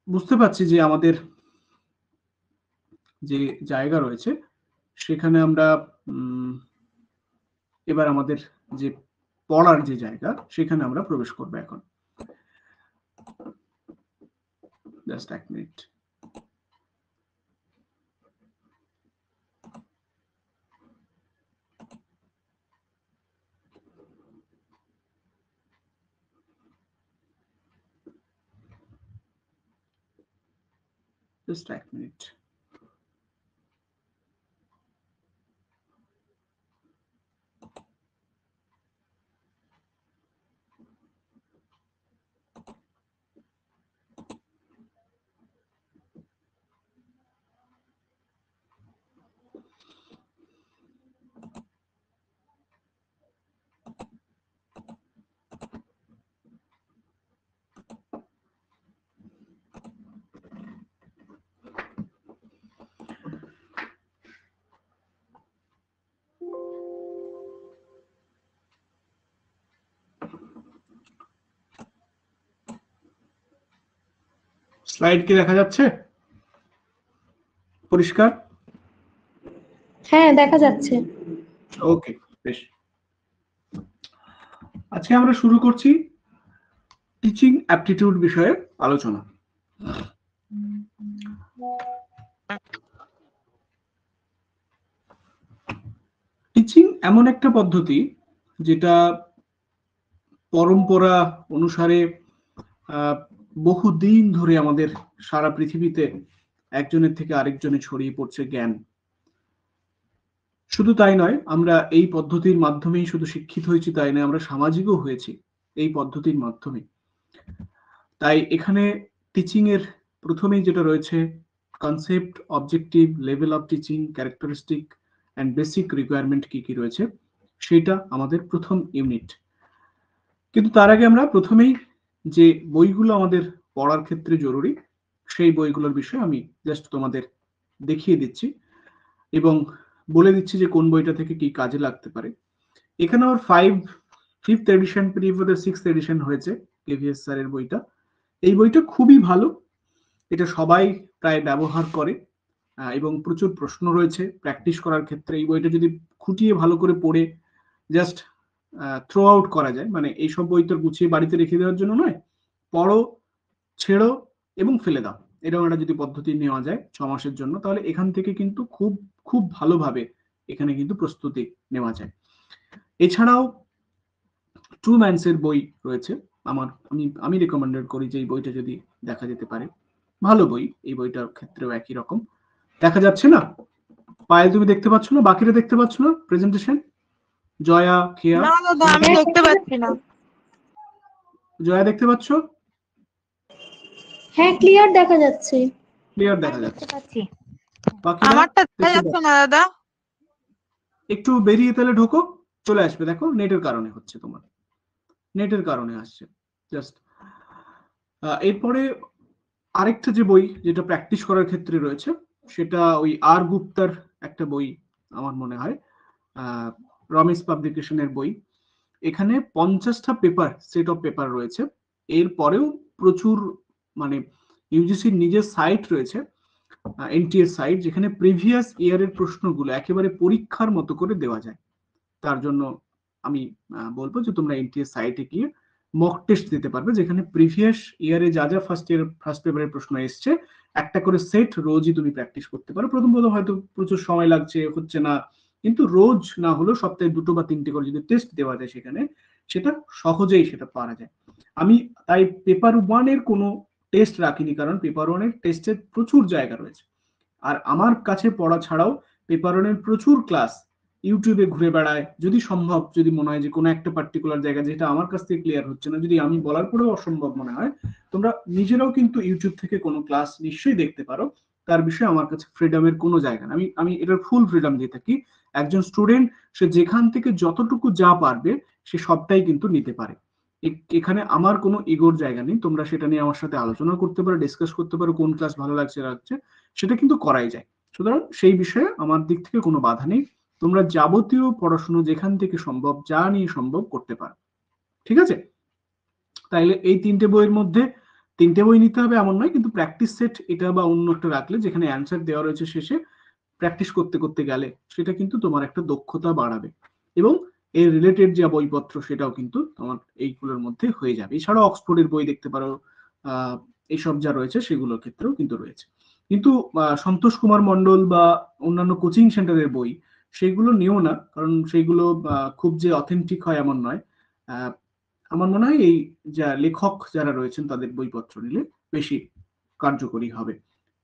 বুঝতে পারছি যে আমাদের যে জায়গা রয়েছে সেখানে আমরা এবার আমাদের যে পড়ার যে জায়গা সেখানে আমরা প্রবেশ করবো এখন। Just 1 minute. Just 1 minute. Slide কি দেখা যাচ্ছে? পরিষ্কার? হ্যাঁ, দেখা যাচ্ছে। ওকে, বেশ। আজকে আমরা শুরু করছি টিচিং অ্যাপটিটিউড বিষয়ে আলোচনা। টিচিং এমন একটা পদ্ধতি যেটা পরম্পরা অনুসারে বহুদিন ধরে আমাদের সারা পৃথিবীতে একজনের থেকে আরেকজনে ছড়িয়ে পড়ছে জ্ঞান। শুধু তাই নয়, আমরা এই পদ্ধতির মাধ্যমেই শুধু শিক্ষিত হয়েছি তাই নয়, আমরা সামাজিকও হয়েছি এই পদ্ধতির মাধ্যমে। তাই এখানে টিচিং এর প্রথমেই যেটা রয়েছে concept, objective, level of teaching, characteristic and basic requirement কি কি রয়েছে সেটা আমাদের প্রথম ইউনিট। কিন্তু তার আগে আমরা প্রথমেই যে বইগুলো আমাদের পড়ার ক্ষেত্রে জরুরি সেই বইগুলোর বিষয়ে আমি জাস্ট তোমাদের দেখিয়ে দিচ্ছি এবং বলে দিচ্ছি যে কোন বইটা থেকে কি কাজে লাগতে পারে। এখানে আমার fifth edition previous sixth edition হয়েছে কেভিএস স্যারের বইটা। এই বইটা খুবই ভালো, এটা সবাই প্রায় ব্যবহার করে এবং প্রচুর প্রশ্ন রয়েছে প্র্যাকটিস করার ক্ষেত্রে। এই বইটা যদি খুঁটিয়ে ভালো করে পড়ে জাস্ট থ্রো আউট করা যায়, মানে এইসব বই তো গুছিয়ে বাড়িতে রেখে দেওয়ার জন্য নয়, পড়ো, ছেড়ো এবং ফেলে দাও, এরকম একটা যদি পদ্ধতি নেওয়া যায় 6 মাসের জন্য, তাহলে এখান থেকে কিন্তু খুব খুব ভালোভাবে এখানে কিন্তু প্রস্তুতি নেওয়া যায়। এছাড়াও ট্রু ম্যানসের বই রয়েছে আমার, আমি রেকমেন্ডেড করি যে এই বইটা যদি দেখা যেতে পারে, ভালো বই। এই বইটার ক্ষেত্রেও একই রকম। দেখা যাচ্ছে না পায়েল? তুমি দেখতে পাচ্ছ না? বাকিরা দেখতে পাচ্ছ না প্রেজেন্টেশন? জয়া, খেয়া? না দাদা, আমি দেখতে পাচ্ছি না। জয়া দেখতে পাচ্ছ? হ্যাঁ, ক্লিয়ার দেখা যাচ্ছে। ক্লিয়ার দেখা আমি যাচ্ছে। দেখতে পাচ্ছি। বাকিরা আমারটা দেখা দেখতে যাচ্ছে পাচ্ছ? না দাদা। একটু বেরিয়ে তাহলে ঢোকো, চলে আসবে। দেখো নেটের কারণে হচ্ছে, তোমার নেটের কারণে আসছে জাস্ট। এরপরে আরেকটা যে বই যেটা প্র্যাকটিস করার ক্ষেত্রে রয়েছে সেটা ওই আর গুপ্তার একটা বই আমার মনে হয়, রমেশ পাবলিকেশনের বই। এখানে 50টা পেপার, সেট অফ পেপার রয়েছে। এরপরেও প্রচুর, মানে ইউজিসির নিজের সাইট রয়েছে, এনটিএ সাইট, যেখানে প্রিভিয়াস ইয়ারের প্রশ্নগুলো একেবারে পরীক্ষার মতো করে দেওয়া যায়। তার জন্য আমি বলবো যে তোমরা এনটিএ সাইটে গিয়ে মক টেস্ট দিতে পারবে, যেখানে প্রিভিয়াস ইয়ারে যা যা ফার্স্ট পেপারের প্রশ্ন এসছে একটা করে সেট রোজই তুমি প্র্যাকটিস করতে পারো। প্রথম হয়তো প্রচুর সময় লাগছে, হচ্ছে না, কিন্তু রোজ না হলেও সপ্তাহে 2 বা 3টে করে যদি টেস্ট দেওয়া যায় সেখানে, সেটা সহজেই সেটা পারা যায়। আমি তাই পেপার 1 এর কোনো টেস্ট রাখিনি, কারণ পেপার 1 এর টেস্টের প্রচুর জায়গা রয়েছে। আর আমার কাছে পড়া ছাড়াও পেপার 1 এর প্রচুর ক্লাস ইউটিউবে ঘুরে বেড়ায়, যদি সম্ভব, যদি মনে হয় যে কোনো একটা পার্টিকুলার জায়গা যেটা আমার কাছ থেকে ক্লিয়ার হচ্ছে না, যদি আমি বলার পরেও অসম্ভব মনে হয়, তোমরা নিজেরাও কিন্তু ইউটিউব থেকে কোনো ক্লাস নিশ্চয়ই দেখতে পারো। তার বিষয়ে আমার কাছে ফ্রিডমের কোনো জায়গা না, আমি এটার ফুল ফ্রিডম দিয়ে থাকি। একজন স্টুডেন্ট সে যেখান থেকে যতটুকু যা পারবে সে সবটাই কিন্তু নিতে পারে। এখানে আমার কোনো ইগোর জায়গা নেই। তোমরা সেটা নিয়ে আমার সাথে আলোচনা করতে পারো, ডিসকাস করতে পারো, কোন ক্লাস ভালো লাগছে সেটা কিন্তু করাই যায়। সুতরাং সেই বিষয়ে আমার দিক থেকে কোনো বাধা নেই। তোমরা যাবতীয় পড়াশোনা যেখান থেকে সম্ভব, যা নিয়ে সম্ভব করতে পারো। ঠিক আছে? তাইলে এই 3টে বইয়ের মধ্যে 3টে বই নিতে হবে এমন নয়, কিন্তু প্র্যাকটিস সেট এটা বা অন্য একটা রাখলে যেখানে অ্যান্সার দেওয়া রয়েছে শেষে, প্র্যাকটিস করতে করতে গেলে সেটা কিন্তু তোমার একটা দক্ষতা বাড়াবে এবং এর রিলেটেড যে বইপত্র সেটাও কিন্তু তোমার এইগুলোর মধ্যে হয়ে যাবে। এছাড়াও অক্সফোর্ডের বই দেখতে পারো, এইসব যা রয়েছে সেগুলোর ক্ষেত্রেও কিন্তু রয়েছে। কিন্তু সন্তোষ কুমার মন্ডল বা অন্যান্য কোচিং সেন্টারের বই সেগুলো নিও না, কারণ সেইগুলো খুব যে অথেন্টিক হয় এমন নয়। আমার মনে হয় এই যা লেখক যারা রয়েছেন তাদের বইপত্র নিলে বেশি কার্যকরী হবে।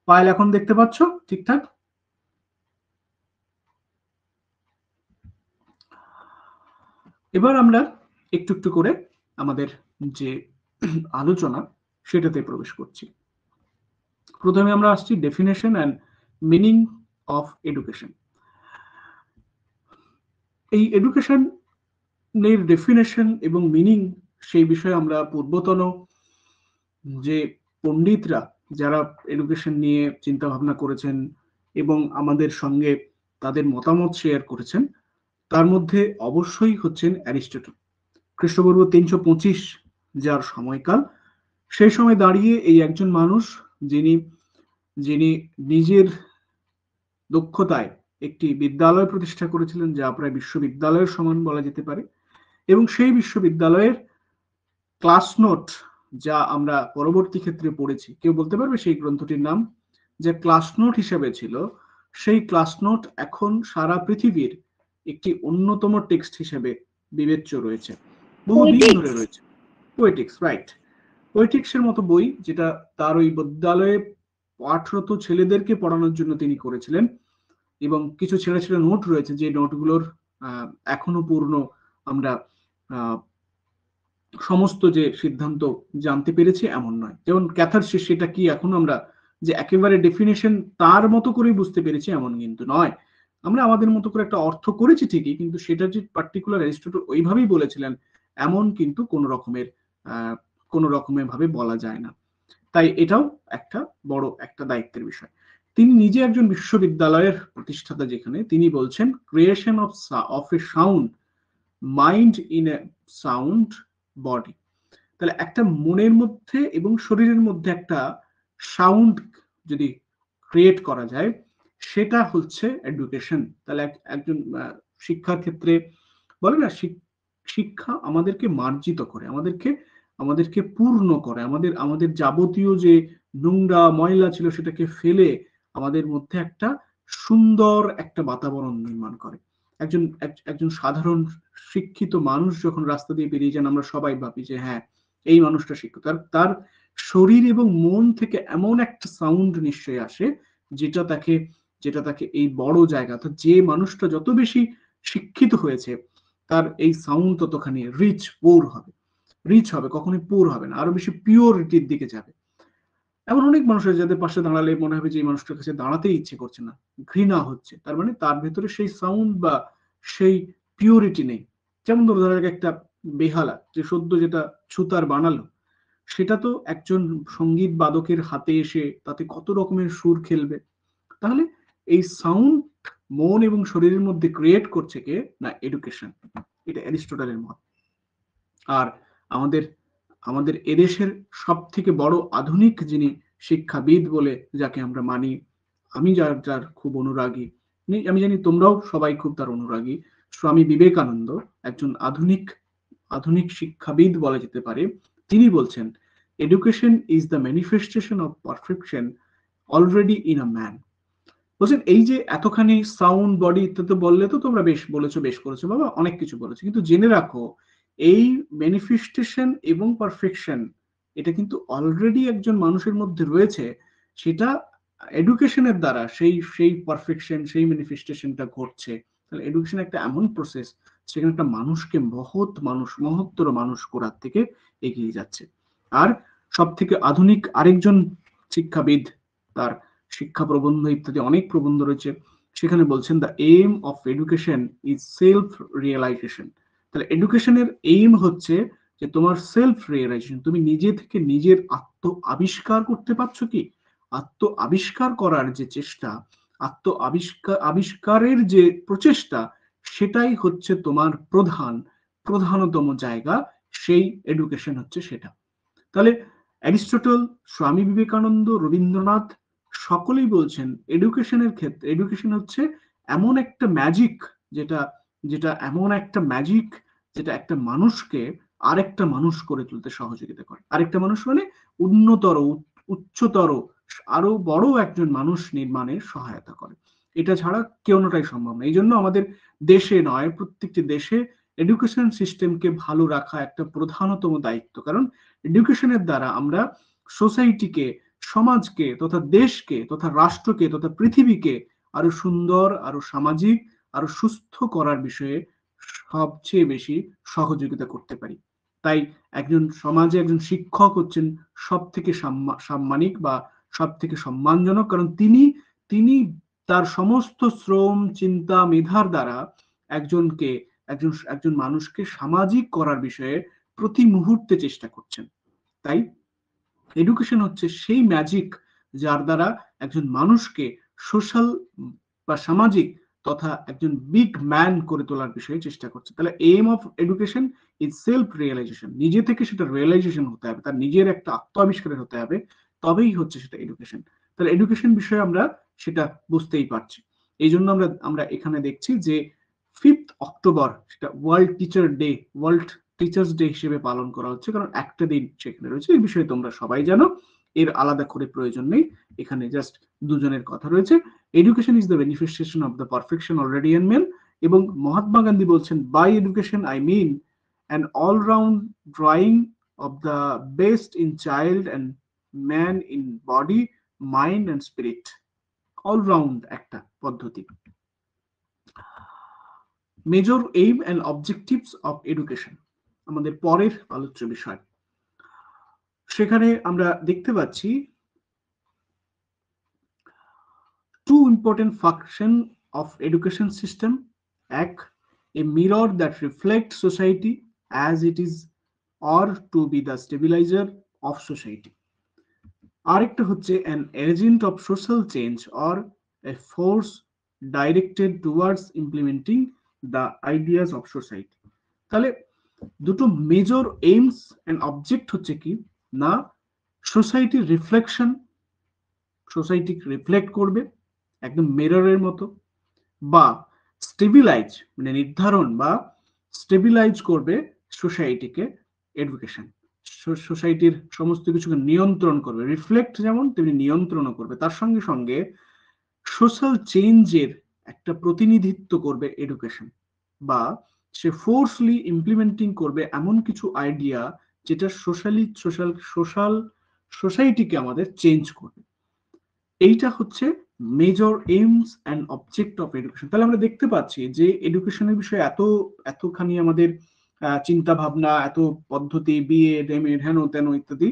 পায়েল এখন দেখতে পাচ্ছ ঠিকঠাক? এবার আমরা একটু একটু করে আমাদের যে আলোচনা সেটাতে প্রবেশ করছি। প্রথমে আমরা আসছি definition and meaning of education. এই এডুকেশন এর ডেফিনেশন এবং মিনিং সেই বিষয়ে আমরা পূর্বতন যে পণ্ডিতরা যারা এডুকেশন নিয়ে চিন্তা ভাবনা করেছেন এবং আমাদের সঙ্গে তাদের মতামত শেয়ার করেছেন, তার মধ্যে অবশ্যই হচ্ছেন অ্যারিস্টটল। খ্রিস্টপূর্ব 325 যার সময়কাল, সেই সময় দাঁড়িয়ে এই একজন মানুষ যিনি যিনি নিজের দক্ষতায় একটি বিদ্যালয় প্রতিষ্ঠা করেছিলেন, যা প্রায় বিশ্ববিদ্যালয়ের সমান বলা যেতে পারে, এবং সেই বিশ্ববিদ্যালয়ের ক্লাস নোট, যা আমরা পরবর্তী ক্ষেত্রে পড়েছি, কেউ বলতে পারবে সেই গ্রন্থটির নাম? যে ক্লাস নোট হিসেবে ছিল, সেই ক্লাস নোট এখন সারা পৃথিবীর একটি অন্যতম টেক্সট হিসেবে বিবেচ্য রয়েছে, বহুদিন ধরে রয়েছে। Poetics, right. পোয়েটিক্সের মতো বই, যেটা তার ওই বিদ্যালয়ে পাঠরত ছেলেদেরকে পড়ানোর জন্য তিনি করেছিলেন, এবং কিছু ছেলে ছেলে নোট রয়েছে, যে নোটগুলোর এখনো পূর্ণ আমরা সমস্ত যে সিদ্ধান্ত জানতে পেরেছি এমন নয়। যেমন ক্যাথারসিস, সেটা কি এখন আমরা যে একেবারে ডেফিনেশন তার মতো করেই বুঝতে পেরেছি এমন কিন্তু নয়। আমরা আমাদের মতো করে একটা অর্থ করেছি ঠিকই, কিন্তু সেটা যে পার্টিকুলার অ্যারিস্টটল ওইভাবেই বলেছিলেন এমন কিন্তু কোনো রকমের ভাবে বলা যায় না। তাই এটাও একটা বড় একটা দায়িত্বের বিষয়। তিনি নিজে একজন বিশ্ববিদ্যালয়ের প্রতিষ্ঠাতা, যেখানে তিনি বলছেন creation of a sound mind in a sound body. তাহলে একটা মনের মধ্যে এবং শরীরের মধ্যে একটা সাউন্ড যদি ক্রিয়েট করা যায়, সেটা হচ্ছে এডুকেশন। তাহলে একজন শিক্ষার ক্ষেত্রে বলে না, শিক্ষা আমাদেরকে মার্জিত করে, আমাদেরকে পূর্ণ করে, আমাদের যাবতীয় যে নোংরা ময়লা ছিল সেটাকে ফেলে আমাদের মধ্যে একটা সুন্দর একটা বাতাবরণ নির্মাণ করে। একজন সাধারণ শিক্ষিত মানুষ যখন রাস্তা দিয়ে বেরিয়ে যান, আমরা সবাই ভাবি যে হ্যাঁ, এই মানুষটা শিক্ষিত। তার শরীর এবং মন থেকে এমন একটা সাউন্ড নিশ্চয়ই আসে, যেটা তাকে এই বড় জায়গা, যে মানুষটা যত বেশি শিক্ষিত হয়েছে, তার এই সাউন্ড ততখানি রিচ হবে, কখনোই পুর হবে না, আরো বেশি পিওরিটির দিকে যাবে। এমন অনেক মানুষ আছে যাদের পাশে দাঁড়ালে মনে হবে যে এই মানুষটার কাছে দাঁড়াতেই ইচ্ছে করছে না, ঘৃণা হচ্ছে। তার মানে তার ভেতরে সেই সাউন্ড বা সেই পিওরিটি নেই। যেমন ধরো একটা বেহালা যে সদ্য যেটা ছুতার বানালো, সেটা তো একজন সঙ্গীত বাদকের হাতে এসে তাতে কত রকমের সুর খেলবে। তাহলে এই সাউন্ড মন এবং শরীরের মধ্যে ক্রিয়েট করছে কে? না, এডুকেশন। এটা অ্যারিস্টটলের মত। আর আমাদের এদেশের সব থেকে বড় আধুনিক যিনি শিক্ষাবিদ বলে যাকে আমরা মানি, আমি যার খুব অনুরাগী, আমি জানি তোমরাও সবাই খুব তার অনুরাগী, স্বামী বিবেকানন্দ, একজন আধুনিক শিক্ষাবিদ বলা যেতে পারে। তিনি বলছেন education is the manifestation of perfection already in a man. বলছেন এই যে এতখানি সাউন্ড বডি ইত্যাদি বললে তো তোমরা বেশ করেছো বাবা, অনেক কিছু বলেছো, কিন্তু জেনে রাখো এই ম্যানিফেস্টেশন এবং পারফেকশন এটা কিন্তু অলরেডি একজন মানুষের মধ্যে রয়েছে। সেটা এডুকেশনের দ্বারা সেই পারফেকশন, সেই ম্যানিফেস্টেশনটা ঘটছে। তাহলে এডুকেশন একটা এমন প্রসেস, সেখানে একটা মানুষকে মহত্তর মানুষ করার থেকে এগিয়ে যাচ্ছে। আর সব থেকে আধুনিক আরেকজন শিক্ষাবিদ, তার শিক্ষা প্রবন্ধ ইত্যাদি অনেক প্রবন্ধ রয়েছে, সেখানে বলছেন the aim of education is self realisation. তাহলে এডুকেশনের এইম হচ্ছে যে তোমার সেলফ রিয়েলাইজেশন, তুমি নিজে থেকে নিজের আত্ম আবিষ্কার করতে পারছো কি? আত্ম আবিষ্কার করার যে চেষ্টা, আবিষ্কারের যে প্রচেষ্টা, সেটাই হচ্ছে তোমার প্রধানতম জায়গা, সেই এডুকেশন হচ্ছে সেটা। তাহলে অ্যারিস্টটল, স্বামী বিবেকানন্দ, রবীন্দ্রনাথ সকলেই বলছেন এডুকেশনের ক্ষেত্রে এডুকেশন হচ্ছে এমন একটা ম্যাজিক, যেটা একটা মানুষকে আরেকটা মানুষ করে তুলতে সহযোগিতা করে। আরেকটা মানুষ মানে উন্নতর, উচ্চতর, আরো বড় একজন মানুষ নির্মাণে সহায়তা করে। এটা ছাড়া কেউটাই সম্ভব না। এই জন্য আমাদের দেশে নয়, প্রত্যেকটি দেশে এডুকেশন সিস্টেমকে ভালো রাখা একটা প্রধানতম দায়িত্ব। কারণ এডুকেশনের দ্বারা আমরা সোসাইটিকে, সমাজকে, তথা দেশকে, তথা রাষ্ট্রকে, তথা পৃথিবীকে আরো সুন্দর, আরো সামাজিক, আরো সুস্থ করার বিষয়ে সবচেয়ে বেশি সহযোগিতা করতে পারি। তাই সমাজে একজন শিক্ষক হচ্ছেন সব থেকে সাম্মানিক বা সব থেকে সম্মানজনক, কারণ তিনি তার সমস্ত শ্রম, চিন্তা, মেধার দ্বারা একজন মানুষকে সামাজিক করার বিষয়ে প্রতি মুহূর্তে চেষ্টা করছেন। তাই এডুকেশন হচ্ছে সেই ম্যাজিক যার দ্বারা একজন মানুষকে সোশ্যাল বা সামাজিক তথা একজন বিগ ম্যান করে তোলার বিষয়ে চেষ্টা করছে। তাহলে aim of education is self realisation. নিজে থেকে সেটা রিয়েলাইজেশন হতে হবে, তার নিজের একটা আত্ম আবিষ্কারের হতে হবে, তবেই হচ্ছে সেটা এডুকেশন। তাহলে এডুকেশন বিষয়ে আমরা সেটা বুঝতেই পারছি। এই জন্য আমরা এখানে দেখছি যে 5th অক্টোবর সেটা world teacher day, world teachers day হিসেবে পালন করা হচ্ছে, কারণ একটা দিন সেখানে রয়েছে। এই বিষয়ে তোমরা সবাই জানো, এর আলাদা করে প্রয়োজন নেই, এখানে জাস্ট দুজনের কথা রয়েছে। Education is the beneficiation of the perfection already in man. এবং মহাত্মা গান্ধী বলছেন, by education I mean an allround drawing of the best in child and man in body, mind and spirit. Allround একটা পদ্ধতি। Major aim and objectives of education আমাদের পরের আলোচ্য বিষয়। সেখানে আমরা দেখতে পাচ্ছি two important function of education system. এক, a mirror that reflect society as it is or two be the stabiliser of society. আরেকটা হচ্ছে an agent of social change or a force directed towards implementing the ideas of society। তাহলে দুটো মেজর এইমস এন্ড অবজেক্ট হচ্ছে কি না, সোসাইটির রিফ্লেকশন, সোসাইটি রিফ্লেক্ট করবে একদম মিররের মতো, বা স্টেবিলাইজ মানে নির্ধারণ বা স্টেবিলাইজ করবে সোসাইটিকে এডুকেশন। সোসাইটির সমস্ত কিছুকে নিয়ন্ত্রণ করবে, রিফ্লেক্ট যেমন তেমনি নিয়ন্ত্রণও করবে। তার সঙ্গে সঙ্গে সোশ্যাল চেঞ্জের একটা প্রতিনিধিত্ব করবে এডুকেশন, বা সে ফোর্সলি ইমপ্লিমেন্টিং করবে এমন কিছু আইডিয়া যেটা সোসাইটিকে আমাদের চেঞ্জ করবে। এইটা হচ্ছে major AIIMS and object of education. তাহলে আমরা দেখতে পাচ্ছি যে এডুকেশনের বিষয়ে এতখানি আমাদের চিন্তা ভাবনা, এত পদ্ধতি, বিএড এমএড হেন তেন ইত্যাদি,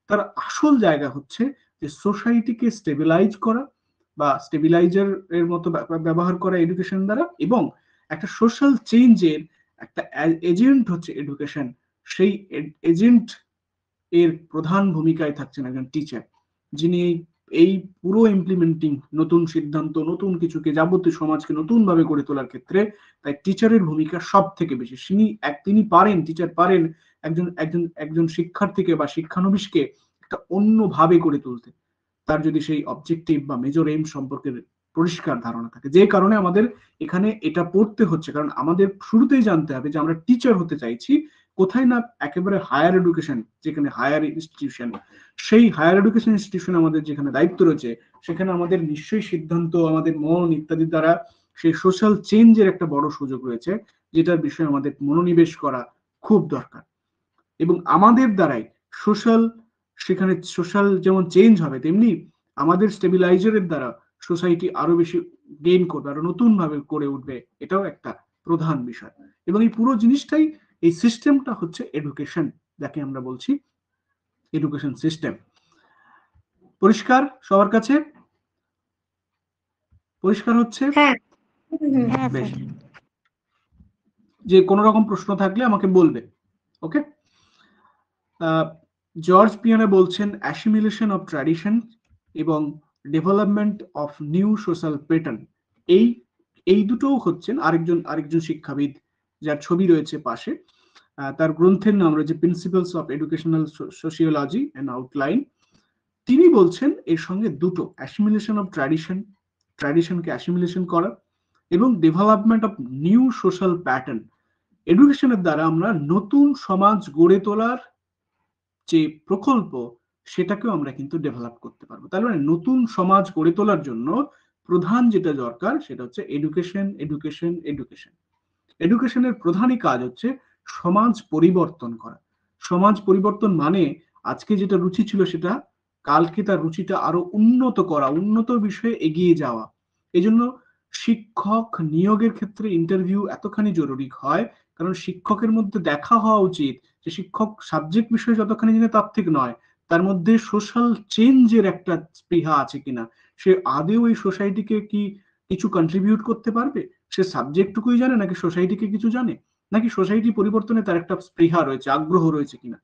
তার আসল জায়গা হচ্ছে যে সোসাইটিকে স্টেবিলাইজ করা বা স্টেবিলাইজার এর মতো ব্যবহার করা এডুকেশন দ্বারা, এবং একটা সোশ্যাল চেঞ্জের একটা এজেন্ট হচ্ছে এডুকেশন। সেই এজেন্ট এর প্রধান ভূমিকায় থাকছেন একজন টিচার, যিনি এই পুরো ইমপ্লিমেন্টিং নতুন সিদ্ধান্ত, নতুন কিছুকে, যাবতীয় সমাজকে নতুন ভাবে গড়ে তোলার ক্ষেত্রে তাই টিচারের ভূমিকা সব থেকে বেশি। তিনি পারেন, টিচার পারেন একজন শিক্ষার্থীকে বা শিক্ষানবিশকে একটা অন্য ভাবে গড়ে তুলতে, তার যদি সেই অবজেক্টিভ বা মেজর এইম সম্পর্কে পরিষ্কার ধারণা থাকে। যে কারণে আমাদের এখানে এটা পড়তে হচ্ছে, কারণ আমাদের শুরুতেই জানতে হবে যে আমরা টিচার হতে চাইছি কোথায় না, একেবারে হায়ার এডুকেশন, যেখানে হায়ার ইনস্টিটিউশন, সেই হায়ার এডুকেশন ইনস্টিটিউশন আমাদের যেখানে দায়িত্ব রয়েছে, সেখানে আমাদের নিশ্চয়ই সিদ্ধান্ত, আমাদের মন ইত্যাদি দ্বারা সেই সোশ্যাল চেঞ্জের একটা বড় সুযোগ রয়েছে, যেটার বিষয়ে আমাদের মনোনিবেশ করা খুব দরকার। এবং আমাদের দ্বারাই সেখানে সোশ্যাল যেমন চেঞ্জ হবে, তেমনি আমাদের স্টেবিলাইজারের দ্বারা সোসাইটি আরো বেশি গেইন করবে, আরো নতুন ভাবে করে উঠবে। এটাও একটা প্রধান বিষয়। এবং এই পুরো জিনিসটাই, এই সিস্টেমটা হচ্ছে এডুকেশন, যাকে আমরা বলছি এডুকেশন সিস্টেম। পরিষ্কার সবার কাছে? পরিষ্কার হচ্ছে? হ্যাঁ। বেশ। যে কোনো রকম প্রশ্ন থাকলে আমাকে বলবে। ওকে। জর্জ পিয়ানে বলছেন অ্যাসিমিলেশন অফ ট্র্যাডিশন এবং development of new social pattern. এই দুটোও হচ্ছেন আরেকজন শিক্ষাবিদ, যার ছবি রয়েছে পাশে। তার গ্রন্থের নাম রয়েছে principles of educational sociology and outline. তিনি বলছেন এর সঙ্গে দুটো, অ্যাসিমিলেশন অফ ট্র্যাডিশনকে অ্যাসিমিলেশন করা, এবং development of new social pattern. এডুকেশনের দ্বারা আমরা নতুন সমাজ গড়ে তোলার যে প্রকল্প, সেটাকেও আমরা কিন্তু ডেভেলপ করতে পারবো। তার মানে নতুন সমাজ গড়ে তোলার জন্য প্রধান যেটা দরকার সেটা হচ্ছে এডুকেশন, এডুকেশন, এডুকেশন। এডুকেশনের প্রধানই কাজ হচ্ছে সমাজ পরিবর্তন করা। সমাজ পরিবর্তন মানে আজকে যেটা রুচি ছিল সেটা কালকে তার রুচিটা আরো উন্নত করা, উন্নত বিষয়ে এগিয়ে যাওয়া। এই জন্য শিক্ষক নিয়োগের ক্ষেত্রে ইন্টারভিউ এতখানি জরুরি হয়, কারণ শিক্ষকের মধ্যে দেখা হওয়া উচিত যে শিক্ষক সাবজেক্ট বিষয়ে যতখানি জানে তার থেকে নয়, তার মধ্যে সোশ্যাল চেঞ্জের একটা স্পৃহা আছে কিনা, সে আদেও এই সোসাইটিকে কি কিছু কন্ট্রিবিউট করতে পারবে, সে সাবজেক্টটুকুই জানে নাকি সোসাইটিকে কিছু জানে, নাকি সোসাইটি পরিবর্তনে তার একটা স্পৃহা রয়েছে, আগ্রহ রয়েছে কিনা।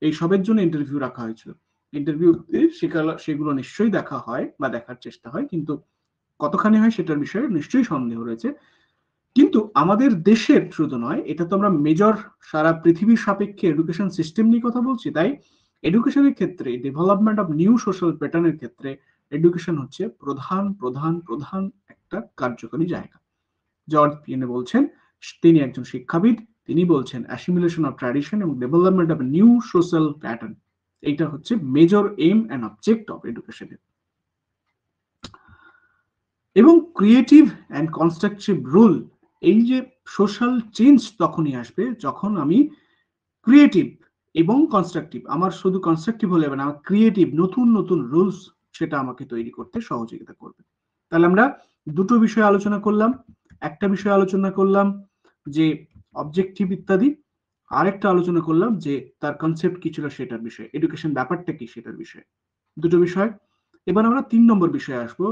এই সবের জন্য ইন্টারভিউ রাখা হয়েছিল। ইন্টারভিউতে সেগুলো নিশ্চয়ই দেখা হয় বা দেখার চেষ্টা হয়, কিন্তু কতখানি হয় সেটার বিষয়ে নিশ্চয়ই সন্দেহ রয়েছে। কিন্তু আমাদের দেশের শুধু নয়, এটা তো আমরা মেজর সারা পৃথিবীর সাপেক্ষে এডুকেশন সিস্টেম নিয়ে কথা বলছি, তাই এডুকেশনের ক্ষেত্রে ডেভেলপমেন্ট অফ নিউ সোশ্যাল প্যাটার্নের ক্ষেত্রে এডুকেশন হচ্ছে প্রধান প্রধান প্রধান একটা কার্যকরী জায়গা। জর্জ পিএনে বলছেন, তিনি একজন শিক্ষাবিদ, তিনি বলছেন অ্যাসিমিলেশন অফ ট্র্যাডিশন এবং development of new social pattern, এইটা হচ্ছে major aim and object of এডুকেশনের। এবং ক্রিয়েটিভ অ্যান্ড কনস্ট্রাকটিভ রুল, এই যে সোশ্যাল চেঞ্জ তখনই আসবে যখন আমি ক্রিয়েটিভ এবং কনস্ট্রাকটিভ, আমার শুধু কনস্ট্রাকটিভ হলে হবে না, আমার ক্রিয়েটিভ নতুন নতুন রুলস সেটা আমাকে তৈরি করতে সহযোগিতা করবে। তাহলে আমরা দুটো বিষয় আলোচনা করলাম, একটা বিষয় আলোচনা করলাম যে অবজেক্টিভ ইত্যাদি, আরেকটা আলোচনা করলাম যে তার কনসেপ্ট কি ছিল সেটার বিষয়ে, এডুকেশন ব্যাপারটা কি সেটার বিষয়ে, দুটো বিষয়। এবার আমরা 3 নম্বর বিষয়ে আসবো,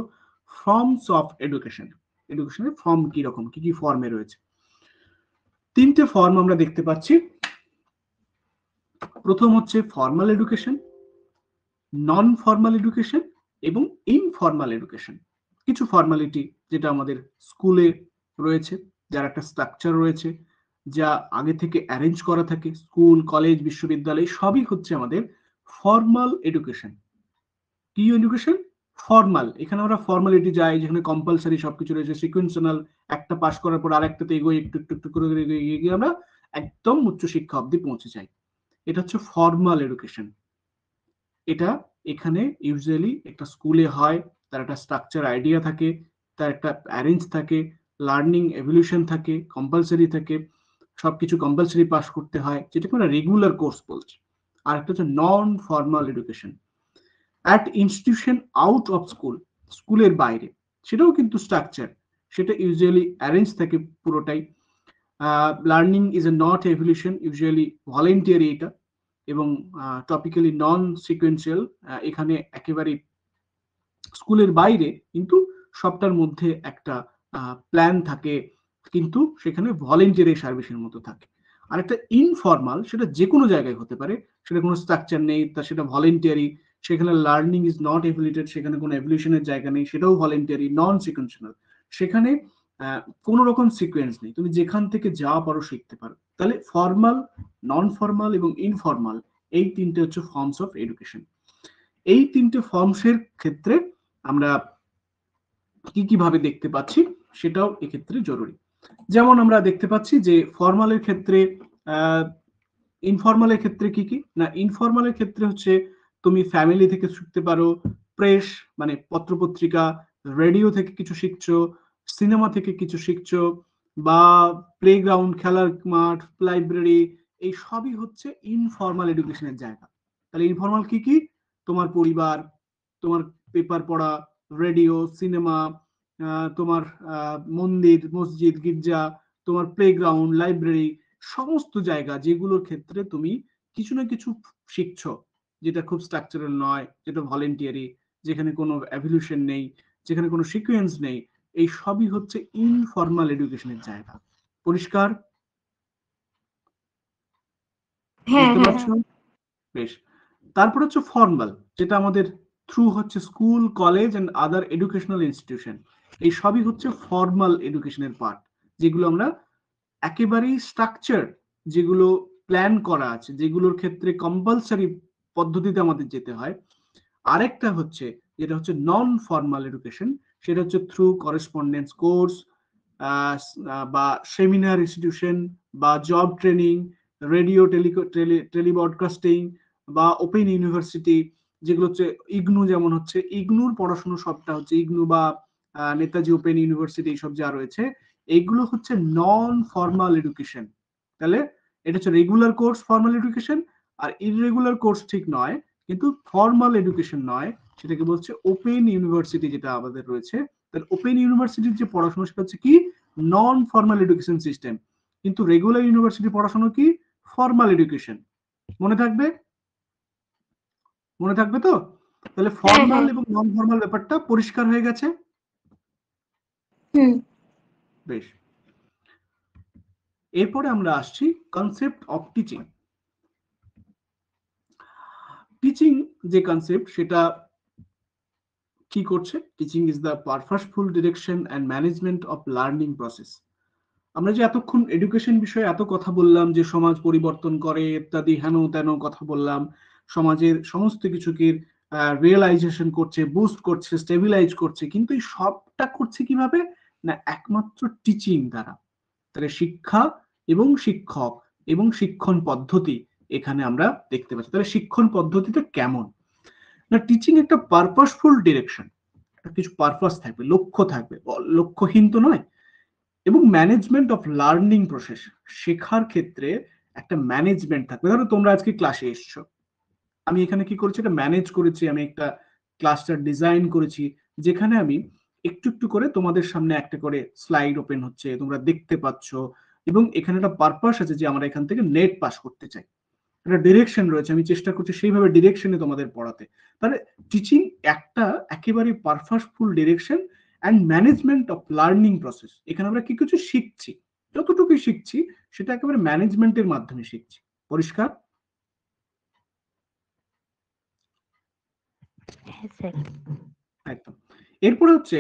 ফর্মস অফ এডুকেশন। এডুকেশনের ফর্ম কি রকম, কি কি ফর্মে রয়েছে। 3টে ফর্ম আমরা দেখতে পাচ্ছি। প্রথম হচ্ছে formal education, non formal education এবং ইনফর্মাল এডুকেশন। কিছু ফর্মালিটি যেটা আমাদের স্কুলে রয়েছে, যার একটা স্ট্রাকচার রয়েছে, যা আগে থেকে অ্যারেঞ্জ করা থাকে, স্কুল কলেজ বিশ্ববিদ্যালয় সবই হচ্ছে আমাদের ফর্মাল এডুকেশন। কি এডুকেশন? ফর্মাল। এখানে আমরা ফর্মালিটি যাই, যেখানে কম্পালসারি সবকিছু রয়েছে, সিকুয়েন্সাল, একটা পাস করার পর আরেকটাতে এগোই, একটু একটু একটু করে এগিয়ে গিয়ে আমরা একদম উচ্চশিক্ষা অবধি পৌঁছে যাই। এটা হচ্ছে ফর্মাল এডুকেশন। এটা এখানে ইউজুয়ালি একটা স্কুলে হয়, তার একটা স্ট্রাকচার আইডিয়া থাকে, তার একটা অ্যারেঞ্জ থাকে, লার্নিং এভলিউশন থাকে, কম্পালসারি থাকে, সবকিছু কম্পালসারি পাস করতে হয়, যেটাকে আমরা রেগুলার কোর্স বলছি। আর একটা হচ্ছে non formal education, at institution out of school, স্কুলের বাইরে, সেটাও কিন্তু স্ট্রাকচার, সেটা ইউজুয়ালি অ্যারেঞ্জ থাকে পুরোটাই। Learning is a not evolution, usually voluntary এটা, এবং টপিক্যালি নন সিকুয়েন্সিয়াল, এখানে একেবারে স্কুলের বাইরে, কিন্তু সবটার মধ্যে একটা প্ল্যান থাকে, কিন্তু সেখানে ভলেন্টিয়ারি সার্ভিসের মতো থাকে। আর একটা ইনফর্মাল, সেটা যে কোনো জায়গায় হতে পারে, সেটা কোনো স্ট্রাকচার নেই, তা সেটা ভলেন্টিয়ারি, সেখানে লার্নিং ইজ নট এভলিউটেড, সেখানে কোনো এভলিউশনের জায়গা নেই, সেটাও ভলেন্টিয়ারি, নন সিকুয়েন্সিয়াল, সেখানে কোনো রকম সিকোয়েন্স নেই, তুমি যেখান থেকে যা পারো শিখতে পারো। তাহলে ফর্মাল, নন ফর্মাল এবং ইনফর্মাল, এই তিনটে হচ্ছে ফর্মস অফ এডুকেশন। এই তিনটে ফর্মসের ক্ষেত্রে আমরা কি কি ভাবে দেখতে পাচ্ছি সেটাও এক্ষেত্রে জরুরি। যেমন আমরা দেখতে পাচ্ছি যে ফর্মালের ক্ষেত্রে, ইনফর্মালের ক্ষেত্রে কি কি না, ইনফর্মালের ক্ষেত্রে হচ্ছে তুমি ফ্যামিলি থেকে শিখতে পারো, প্রেস মানে পত্রপত্রিকা, রেডিও থেকে কিছু শিখছো, সিনেমা থেকে কিছু শিখছো, বা প্লেগ্রাউন্ড, খেলার মাঠ, লাইব্রেরি, এই সবই হচ্ছে ইনফর্মাল এডুকেশনের জায়গা। তাহলে ইনফর্মাল কি কি? তোমার পরিবার, তোমার পেপার পড়া, রেডিও, সিনেমা, তোমার মন্দির, মসজিদ, গির্জা, তোমার প্লেগ্রাউন্ড, লাইব্রেরি, সমস্ত জায়গা যেগুলোর ক্ষেত্রে তুমি কিছু না কিছু শিখছো, যেটা খুব স্ট্রাকচারাল নয়, যেটা ভলেন্টিয়ারি, যেখানে কোনো এভলিউশন নেই, যেখানে কোনো সিকোয়েন্স নেই, এই সবই হচ্ছে ইনফর্মাল এডুকেশনের জায়গা। পরিষ্কার? হ্যাঁ বুঝতে হ্যাঁ পারছো? বেশ। তারপর হচ্ছে ফর্মাল, যেটা আমাদের থ্রু হচ্ছে school, college and other educational institution, এই সবই হচ্ছে ফর্মাল এডুকেশনের পার্ট, যেগুলো আমরা একেবারেই স্ট্রাকচার, যেগুলো প্ল্যান করা আছে, যেগুলোর ক্ষেত্রে কম্পালসারি পদ্ধতিতে আমাদের যেতে হয়। আরেকটা হচ্ছে যেটা হচ্ছে নন ফর্মাল এডুকেশন, সেটা হচ্ছে থ্রু করেসপন্ডেন্স কোর্স, বা সেমিনার ইনস্টিটিউশন, বা জব ট্রেনিং, রেডিও টেলিব্রডকাস্টিং, বা ওপেন ইউনিভার্সিটি, যেগুলো হচ্ছে ইগনু, যেমন হচ্ছে ইগনুর পড়াশোনা সবটা হচ্ছে ইগনু, বা নেতাজি ওপেন ইউনিভার্সিটি, এইসব যা রয়েছে এইগুলো হচ্ছে নন ফর্মাল এডুকেশন। তাহলে এটা হচ্ছে রেগুলার কোর্স ফর্মাল এডুকেশন, আর ইররেগুলার কোর্স ঠিক নয়, কিন্তু ফর্মাল এডুকেশন নয়, সেটাকে বলছে ওপেন ইউনিভার্সিটি যেটা আমাদের রয়েছে। তাহলে ওপেন ইউনিভার্সিটির যে পড়াশোনা সেটা হচ্ছে কি, নন ফর্মাল এডুকেশন সিস্টেম, কিন্তু রেগুলার ইউনিভার্সিটি পড়াশোনা কি, ফর্মাল এডুকেশন। মনে থাকবে? মনে থাকবে তো? তাহলে ফর্মাল এবং নন ফর্মাল ব্যাপারটা পরিষ্কার হয়ে গেছে? হুম। বেশ। এরপরে আমরা আসছি কনসেপ্ট অফ টিচিং। টিচিং যে কনসেপ্ট সেটা কি করছে? Teaching is the purposeful direction and management of learning process. আমরা যে এতক্ষণ এডুকেশন বিষয়ে এত কথা বললাম, যে সমাজ পরিবর্তন করে ইত্যাদি হেন তেন কথা বললাম, সমাজের সমস্ত কিছুকে রিয়েলাইজেশন করছে, বুস্ট করছে, স্টেবিলাইজ করছে, কিন্তু এই সবটা করছে কিভাবে? না একমাত্র টিচিং দ্বারা। তাহলে শিক্ষা এবং শিক্ষক এবং শিক্ষণ পদ্ধতি এখানে আমরা দেখতে পাচ্ছি। তাহলে শিক্ষণ পদ্ধতিটা কেমন? না টিচিং একটা পারপাসফুল ডিরেকশন, কিছু পারপাস থাকবে, লক্ষ্য থাকবে, লক্ষ্যহীন তো নয়। এবং ম্যানেজমেন্ট অফ লার্নিং প্রসেস, শেখার ক্ষেত্রে একটা ম্যানেজমেন্ট থাকবে। ধরো তোমরা আজকে ক্লাসে এসছো, আমি এখানে কি করেছি, এটা ম্যানেজ করেছি, আমি একটা ক্লাসটা ডিজাইন করেছি যেখানে আমি একটু একটু করে তোমাদের সামনে একটা করে স্লাইড ওপেন হচ্ছে, তোমরা দেখতে পাচ্ছ, এবং এখানে একটা পারপাস আছে যে আমরা এখান থেকে নেট পাস করতে চাই, একটা ডিরেকশন রয়েছে, আমি চেষ্টা করছি সেইভাবে ডিরেকশনে তোমাদের পড়াতে। তাহলে টিচিং একটা একেবারে purposeful direction and management of learning process. এখানে আমরা কি কিছু শিখছি, যতটুকু শিখছি সেটা একেবারে ম্যানেজমেন্টের মাধ্যমে শিখছি। পরিষ্কার? হ্যাঁ স্যার। একদম। এরপরে হচ্ছে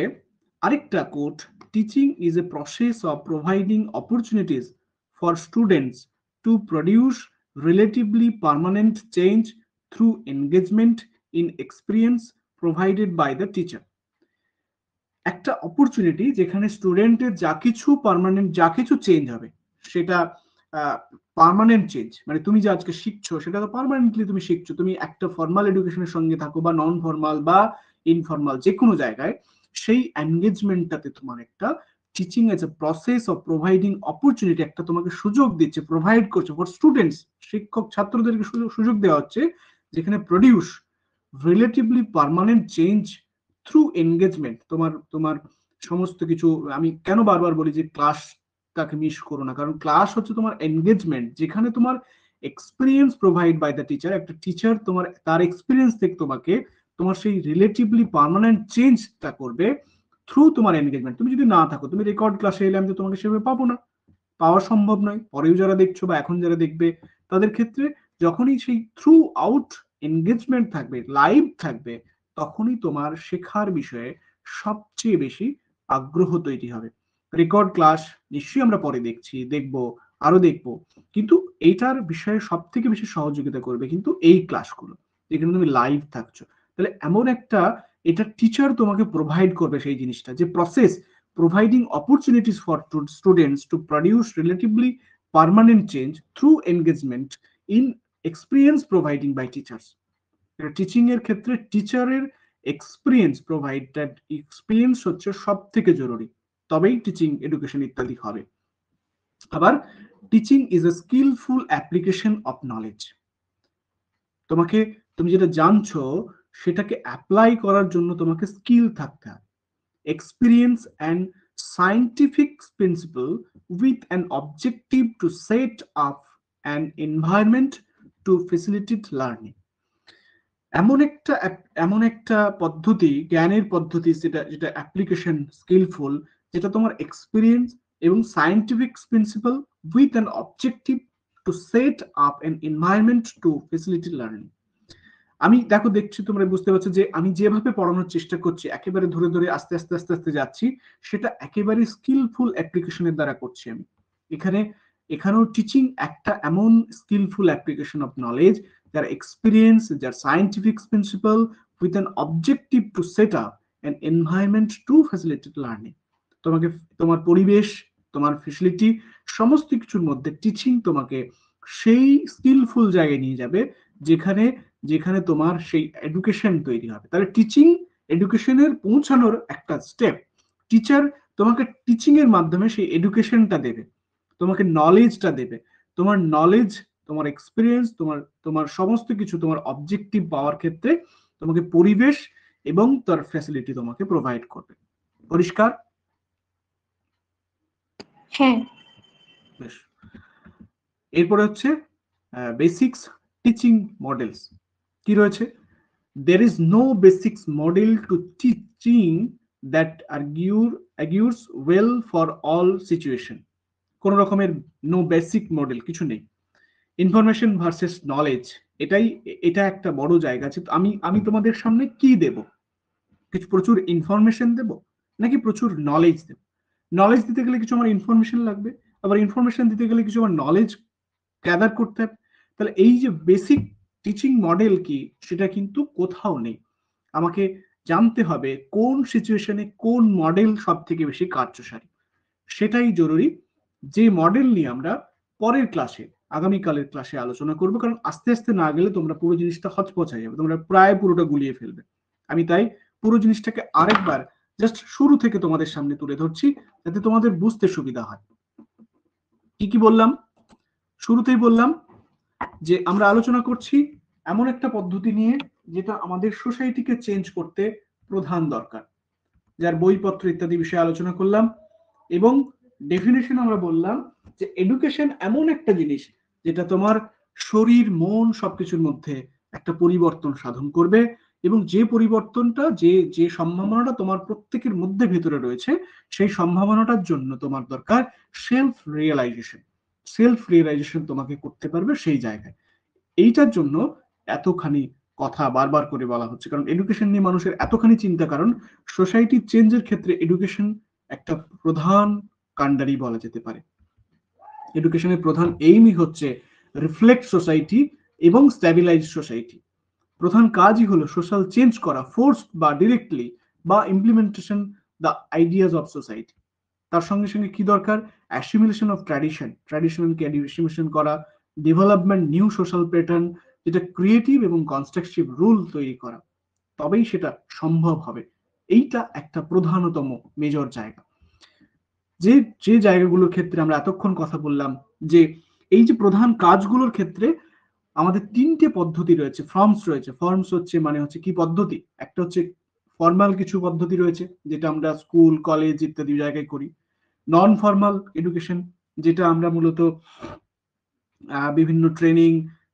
আরেকটা quote, teaching is a process of providing opportunities for students to produce relatively permanent change through engagement in experience provided by the teacher. একটা অপরচুনিটি যেখানে স্টুডেন্টের যা কিছু পার্মানেন্ট, যা কিছু চেঞ্জ হবে সেটা পার্মানেন্ট চেঞ্জ, মানে তুমি যে আজকে শিখছো সেটা তো পার্মানেন্টলি তুমি শিখছো, তুমি একটা ফর্মাল এডুকেশনের সঙ্গে থাকো বা নন ফর্মাল বা ইনফর্মাল যে কোনো জায়গায়, সেই এনগেজমেন্টটাতে তোমার একটা teaching as a process of providing opportunity, একটা তোমাকে সুযোগ দিচ্ছে, প্রোভাইড করছে ফর স্টুডেন্টস, শিক্ষক ছাত্রদেরকে সুযোগ দেওয়া হচ্ছে, যেখানে produce relatively permanent change through engagement. তোমার তোমার সমস্ত কিছু, আমি কেন বারবার বলি যে ক্লাসটাকে মিস করো না, কারণ ক্লাস হচ্ছে তোমার এনগেজমেন্ট, যেখানে তোমার experience provide by the teacher, একটা টিচার তোমার তার এক্সপিরিয়েন্স থেকে তোমাকে তোমার সেই রিলেটিভলি পার্মানেন্ট চেঞ্জটা করবে থ্রু তোমার এনগেজমেন্ট। তুমি যদি না থাকো, তুমি রেকর্ড ক্লাসে এলে আমি তো তোমাকে সেভাবে পাবো না, পাওয়া সম্ভব নয়। পরেও যারা দেখছো বা এখন যারা দেখবে তাদের ক্ষেত্রে যখনই সেই থ্রু আউট এনগেজমেন্ট থাকবে, লাইভ থাকবে, তখনই তোমার শেখার বিষয়ে সবচেয়ে বেশি আগ্রহ তৈরি হবে। রেকর্ড ক্লাস নিশ্চয়ই আমরা পরে দেখবো, আরো দেখবো, কিন্তু এইটার বিষয়ে সব থেকে বেশি সহযোগিতা করবে কিন্তু এই ক্লাসগুলো, যেখানে তুমি লাইভ থাকছো। তাহলে এমন একটা, এটা টিচার তোমাকে প্রোভাইড করবে সেই জিনিসটা, যে process providing opportunities for students to produce relatively permanent change through engagement in experience providing by teachers. Teaching এর ক্ষেত্রে টিচারের এক্সপিরিয়েন্স প্রোভাইডেড, এক্সপিরিয়েন্স হচ্ছে সব থেকে জরুরি, তবেই টিচিং এডুকেশন ইত্যাদি হবে। আবার teaching is a skilful application of knowledge. তুমি যেটা জানছো সেটাকে অ্যাপ্লাই করার জন্য তোমাকে স্কিল থাকতে হবে, experience and scientific principle with an objective to set up an environment to facilitate learning. এমন একটা পদ্ধতি, জ্ঞানের পদ্ধতি, যেটা যেটা অ্যাপ্লিকেশন স্কিলফুল, যেটা তোমার এক্সপিরিয়েন্স এবং scientific principle with an objective to set up an environment to facilitate learning. আমি দেখছি তোমরা বুঝতে পারছো যে আমি যেভাবে পড়ানোর চেষ্টা করছি, একেবারে ধরে ধরে আস্তে আস্তে আস্তে আস্তে যাচ্ছি, সেটা একেবারে স্কিলফুল অ্যাপ্লিকেশনের দ্বারা করছি আমি। এখানেও টিচিং একটা এমন স্কিলফুল অ্যাপ্লিকেশন অফ নলেজ, যার এক্সপিরিয়েন্স, যার scientific principle with an objective to set up an environment to facilitate learning. তোমাকে তোমার পরিবেশ, তোমার ফ্যাসিলিটি, সমস্ত কিছুর মধ্যে টিচিং তোমাকে সেই স্কিলফুল জায়গায় নিয়ে যাবে যেখানে যেখানে তোমার সেই এডুকেশন তৈরি হবে। তাহলে টিচিং এডুকেশনের পৌঁছানোর একটা স্টেপ, টিচার তোমাকে টিচিং এর মাধ্যমে সেই এডুকেশনটা দেবে, তোমাকে নলেজটা দেবে, তোমার নলেজ, তোমার এক্সপিরিয়েন্স, তোমার তোমার সমস্ত কিছু, তোমার অবজেক্টিভ পাওয়ার ক্ষেত্রে তোমাকে পরিবেশ এবং তার ফ্যাসিলিটি তোমাকে প্রোভাইড করবে। পরিষ্কার? হ্যাঁ। বেশ। এরপরে হচ্ছে বেসিক্স টিচিং মডেলস কি রয়েছে। There is no basics model to teaching that argues well for all situation. কোন রকমের নো বেসিক মডেল কিছু নেই। ইনফরমেশন ভার্সেস নলেজ, এটা একটা বড় জায়গা আছে। আমি তোমাদের সামনে কি দেব, কিছু প্রচুর ইনফরমেশন দেব নাকি প্রচুর নলেজ দেব? নলেজ দিতে গেলে কিছু আমার ইনফরমেশন লাগবে, আবার ইনফরমেশন দিতে গেলে কিছু আমার নলেজ গ্যাদার করতে হবে। তাহলে এই যে বেসিক টিচিং মডেল কি সেটা কিন্তু কোথাও নেই। আমাকে জানতে হবে কোন সিচুয়েশনে কোন মডেল সব থেকে বেশি কার্যসারী, সেটাই জরুরি। যে মডেল নিয়ে আমরা পরের ক্লাসে, আগামীকালের ক্লাসে আলোচনা করবো, কারণ আস্তে আস্তে না গেলে তোমরা পুরো জিনিসটা হচপচ হয়ে যাবে, তোমরা প্রায় পুরোটা গুলিয়ে ফেলবে। আমি তাই পুরো জিনিসটাকে আরেকবার জাস্ট শুরু থেকে তোমাদের সামনে তুলে ধরছি, যাতে তোমাদের বুঝতে সুবিধা হয়। কি কি বললাম? শুরুতেই বললাম যে আমরা আলোচনা করছি এমন একটা পদ্ধতি নিয়ে যেটা আমাদের সোসাইটিকে চেঞ্জ করতে প্রধান দরকার, যার বইপত্র ইত্যাদি বিষয়ে আলোচনা করলাম। এবং ডেফিনেশন আমরা বললাম যে এডুকেশন এমন একটা জিনিস যেটা তোমার শরীর মন সবকিছুর মধ্যে একটা পরিবর্তন সাধন করবে, এবং যে পরিবর্তনটা, যে সম্ভাবনাটা তোমার প্রত্যেকের মধ্যে ভেতরে রয়েছে, সেই সম্ভাবনাটার জন্য তোমার দরকার সেলফ রিয়েলাইজেশন। সেলফ রিয়েলাইজেশন তোমাকে করতে পারবে সেই জায়গায়। এইটার জন্য এতখানি কথা বারবার করে বলা হচ্ছে, কারণ এডুকেশন নিয়ে মানুষের এতখানি চিন্তা, কারণ সোসাইটি চেঞ্জের ক্ষেত্রে এডুকেশন একটা প্রধান কাণ্ডারি বলা যেতে পারে। এডুকেশনের প্রধান এইমই হচ্ছে রিফ্লেক্ট সোসাইটি এবং স্ট্যাবিলাইজ সোসাইটি। প্রধান কাজই হলো সোশ্যাল চেঞ্জ করা, ফোর্স বা ডিরেক্টলি, বা implementation the ideas of society. তার সঙ্গে সঙ্গে কি দরকার? অ্যাসিমিলেশন অফ ট্র্যাডিশন, ট্র্যাডিশনালকে অ্যাসিমিলেশন করা, ডেভেলপমেন্ট নিউ সোশ্যাল প্যাটার্ন, যেটা ক্রিয়েটিভ এবং কনস্ট্রাকটিভ রুল তৈরি করা, তবেই সেটা সম্ভব হবে। এইটা একটা প্রধানতম মেজর জায়গা। যে যে জায়গাগুলোর ক্ষেত্রে আমরা এতক্ষণ কথা বললাম, যে এই যে প্রধান কাজগুলোর ক্ষেত্রে আমাদের তিনটে পদ্ধতি রয়েছে, ফর্মস রয়েছে। ফর্মস হচ্ছে মানে হচ্ছে কি পদ্ধতি? একটা হচ্ছে ফর্মাল কিছু পদ্ধতি রয়েছে, যেটা আমরা স্কুল কলেজ ইত্যাদি জায়গায় করি। নন ফর্মাল এডুকেশন, যেটা আমরা মূলত বিভিন্ন ট্রেনিং,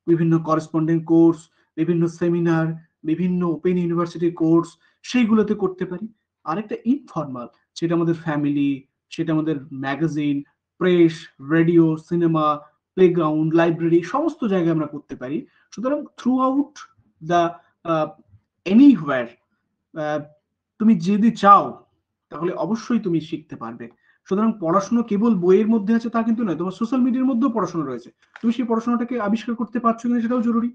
বিভিন্ন করেসপন্ডেন্ট কোর্স, বিভিন্ন সেমিনার, বিভিন্ন ওপেন ইউনিভার্সিটি কোর্স, সেইগুলোতে করতে পারি। আরেকটা ইনফর্মাল, সেটা আমাদের ফ্যামিলি, সেটা আমাদের magazine, press, radio, cinema, playground, library, সমস্ত জায়গায় আমরা করতে পারি। সুতরাং থ্রু আউট দ্য এনিহোয়ার, তুমি যদি চাও তাহলে অবশ্যই তুমি শিখতে পারবে। সুতরাং পড়াশোনা কেবল বইয়ের মধ্যে আছে তা কিন্তু নয়, তোমার সোশ্যাল মিডিয়ার মধ্যেও পড়াশোনা রয়েছে। তুমি সেই পড়াশোনাটাকে আবিষ্কার করতে পারছো কিনা সেটাও জরুরি।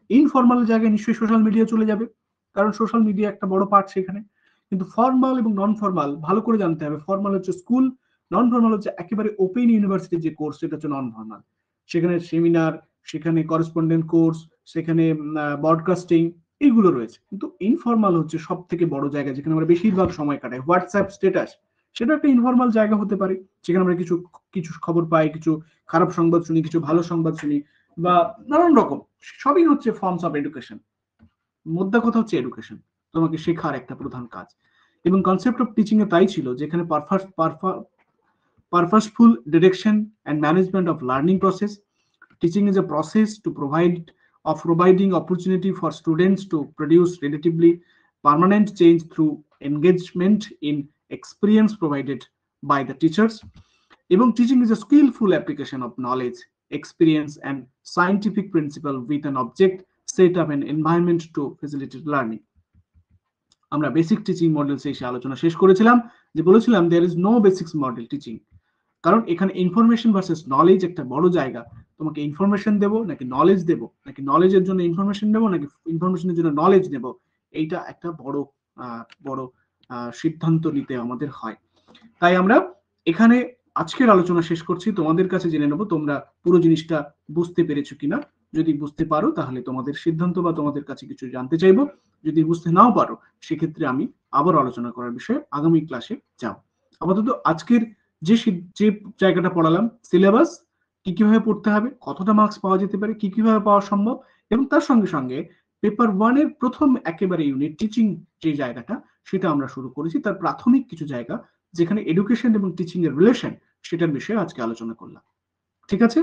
ইনফর্মাল জায়গায় নিশ্চয়ই সোশ্যাল মিডিয়া চলে যাবে, কারণ সোশ্যাল মিডিয়া একটা বড় পার্ট সেখানে। কিন্তু ফর্মাল এবং নন ফর্মাল ভালো করে জানতে হবে। ফর্মাল হচ্ছে স্কুল, নন ফর্মাল হচ্ছে একেবারে ওপেন ইউনিভার্সিটির যে কোর্স, সেটা হচ্ছে নন ফর্মাল। সেখানে সেমিনার, সেখানে করেসপন্ডেন্ট কোর্স, সেখানে ব্রডকাস্টিং, এইগুলো রয়েছে। কিন্তু ইনফর্মাল হচ্ছে সব থেকে বড় জায়গা, যেখানে আমরা বেশিরভাগ সময় কাটাই। হোয়াটসঅ্যাপ স্ট্যাটাস, সেটা একটা ইনফর্মাল জায়গা হতে পারে, যেখানে আমরা কিছু কিছু খবর পাই, কিছু খারাপ সংবাদ শুনি, কিছু ভালো সংবাদ শুনি, বা নানান রকম। সবই হচ্ছে ফর্মস অফ এডুকেশন। মোদ্দা কথা হচ্ছে এডুকেশন তোমাকে শেখার একটা প্রধান কাজ। এবং কনসেপ্ট অফ টিচিং এ তাই ছিল, যেখানে purposeful direction and management of learning process. Teaching is a process to providing opportunity for students to produce relatively permanent change through engagement in experience provided by the teachers. এবং teaching is a skillful application of knowledge, experience and scientific principle with an object set up an environment to facilitate learning. আমরা বেসিক টিচিং মডেল এসে আলোচনা শেষ করেছিলাম, যে বলেছিলাম there is no basics model teaching, কারণ এখানে ইনফরমেশন ভার্সেস নলেজ একটা বড় জায়গা। তোমাকে ইনফরমেশন দেবো নাকি নলেজ দেবো, নাকি নলেজের জন্য ইনফরমেশন দেবো, নাকি ইনফরমেশনের জন্য নলেজ নেবো, এইটা একটা বড় বড় সিদ্ধান্ত নিতে আমাদের হয়। তাই আমরা এখানে আজকের আলোচনা শেষ করছি। তোমাদের কাছে জেনে নেবো তোমরা পুরো জিনিসটা বুঝতে পেরেছো কিনা। যদি বুঝতে পারো তাহলে তোমাদের সিদ্ধান্ত বা তোমাদের কাছে কিছু জানতে চাইবো। যদি বুঝতে নাও পারো সেক্ষেত্রে আমি আবার আলোচনা করার বিষয়ে আগামী ক্লাসে যাও। আপাতত আজকের যে যে জায়গাটা পড়ালাম, সিলেবাস, কি কিভাবে পড়তে হবে, কতটা মার্কস পাওয়া যেতে পারে, কি কিভাবে পাওয়া সম্ভব, এবং তার সঙ্গে সঙ্গে পেপার 1 এর প্রথম একেবারে ইউনিট টিচিং যে জায়গাটা, সেটা আমরা শুরু করেছি। তার প্রাথমিক কিছু জায়গা যেখানে এডুকেশন এবং টিচিং এর রিলেশন, সেটার বিষয়ে আজকে আলোচনা করলাম। ঠিক আছে?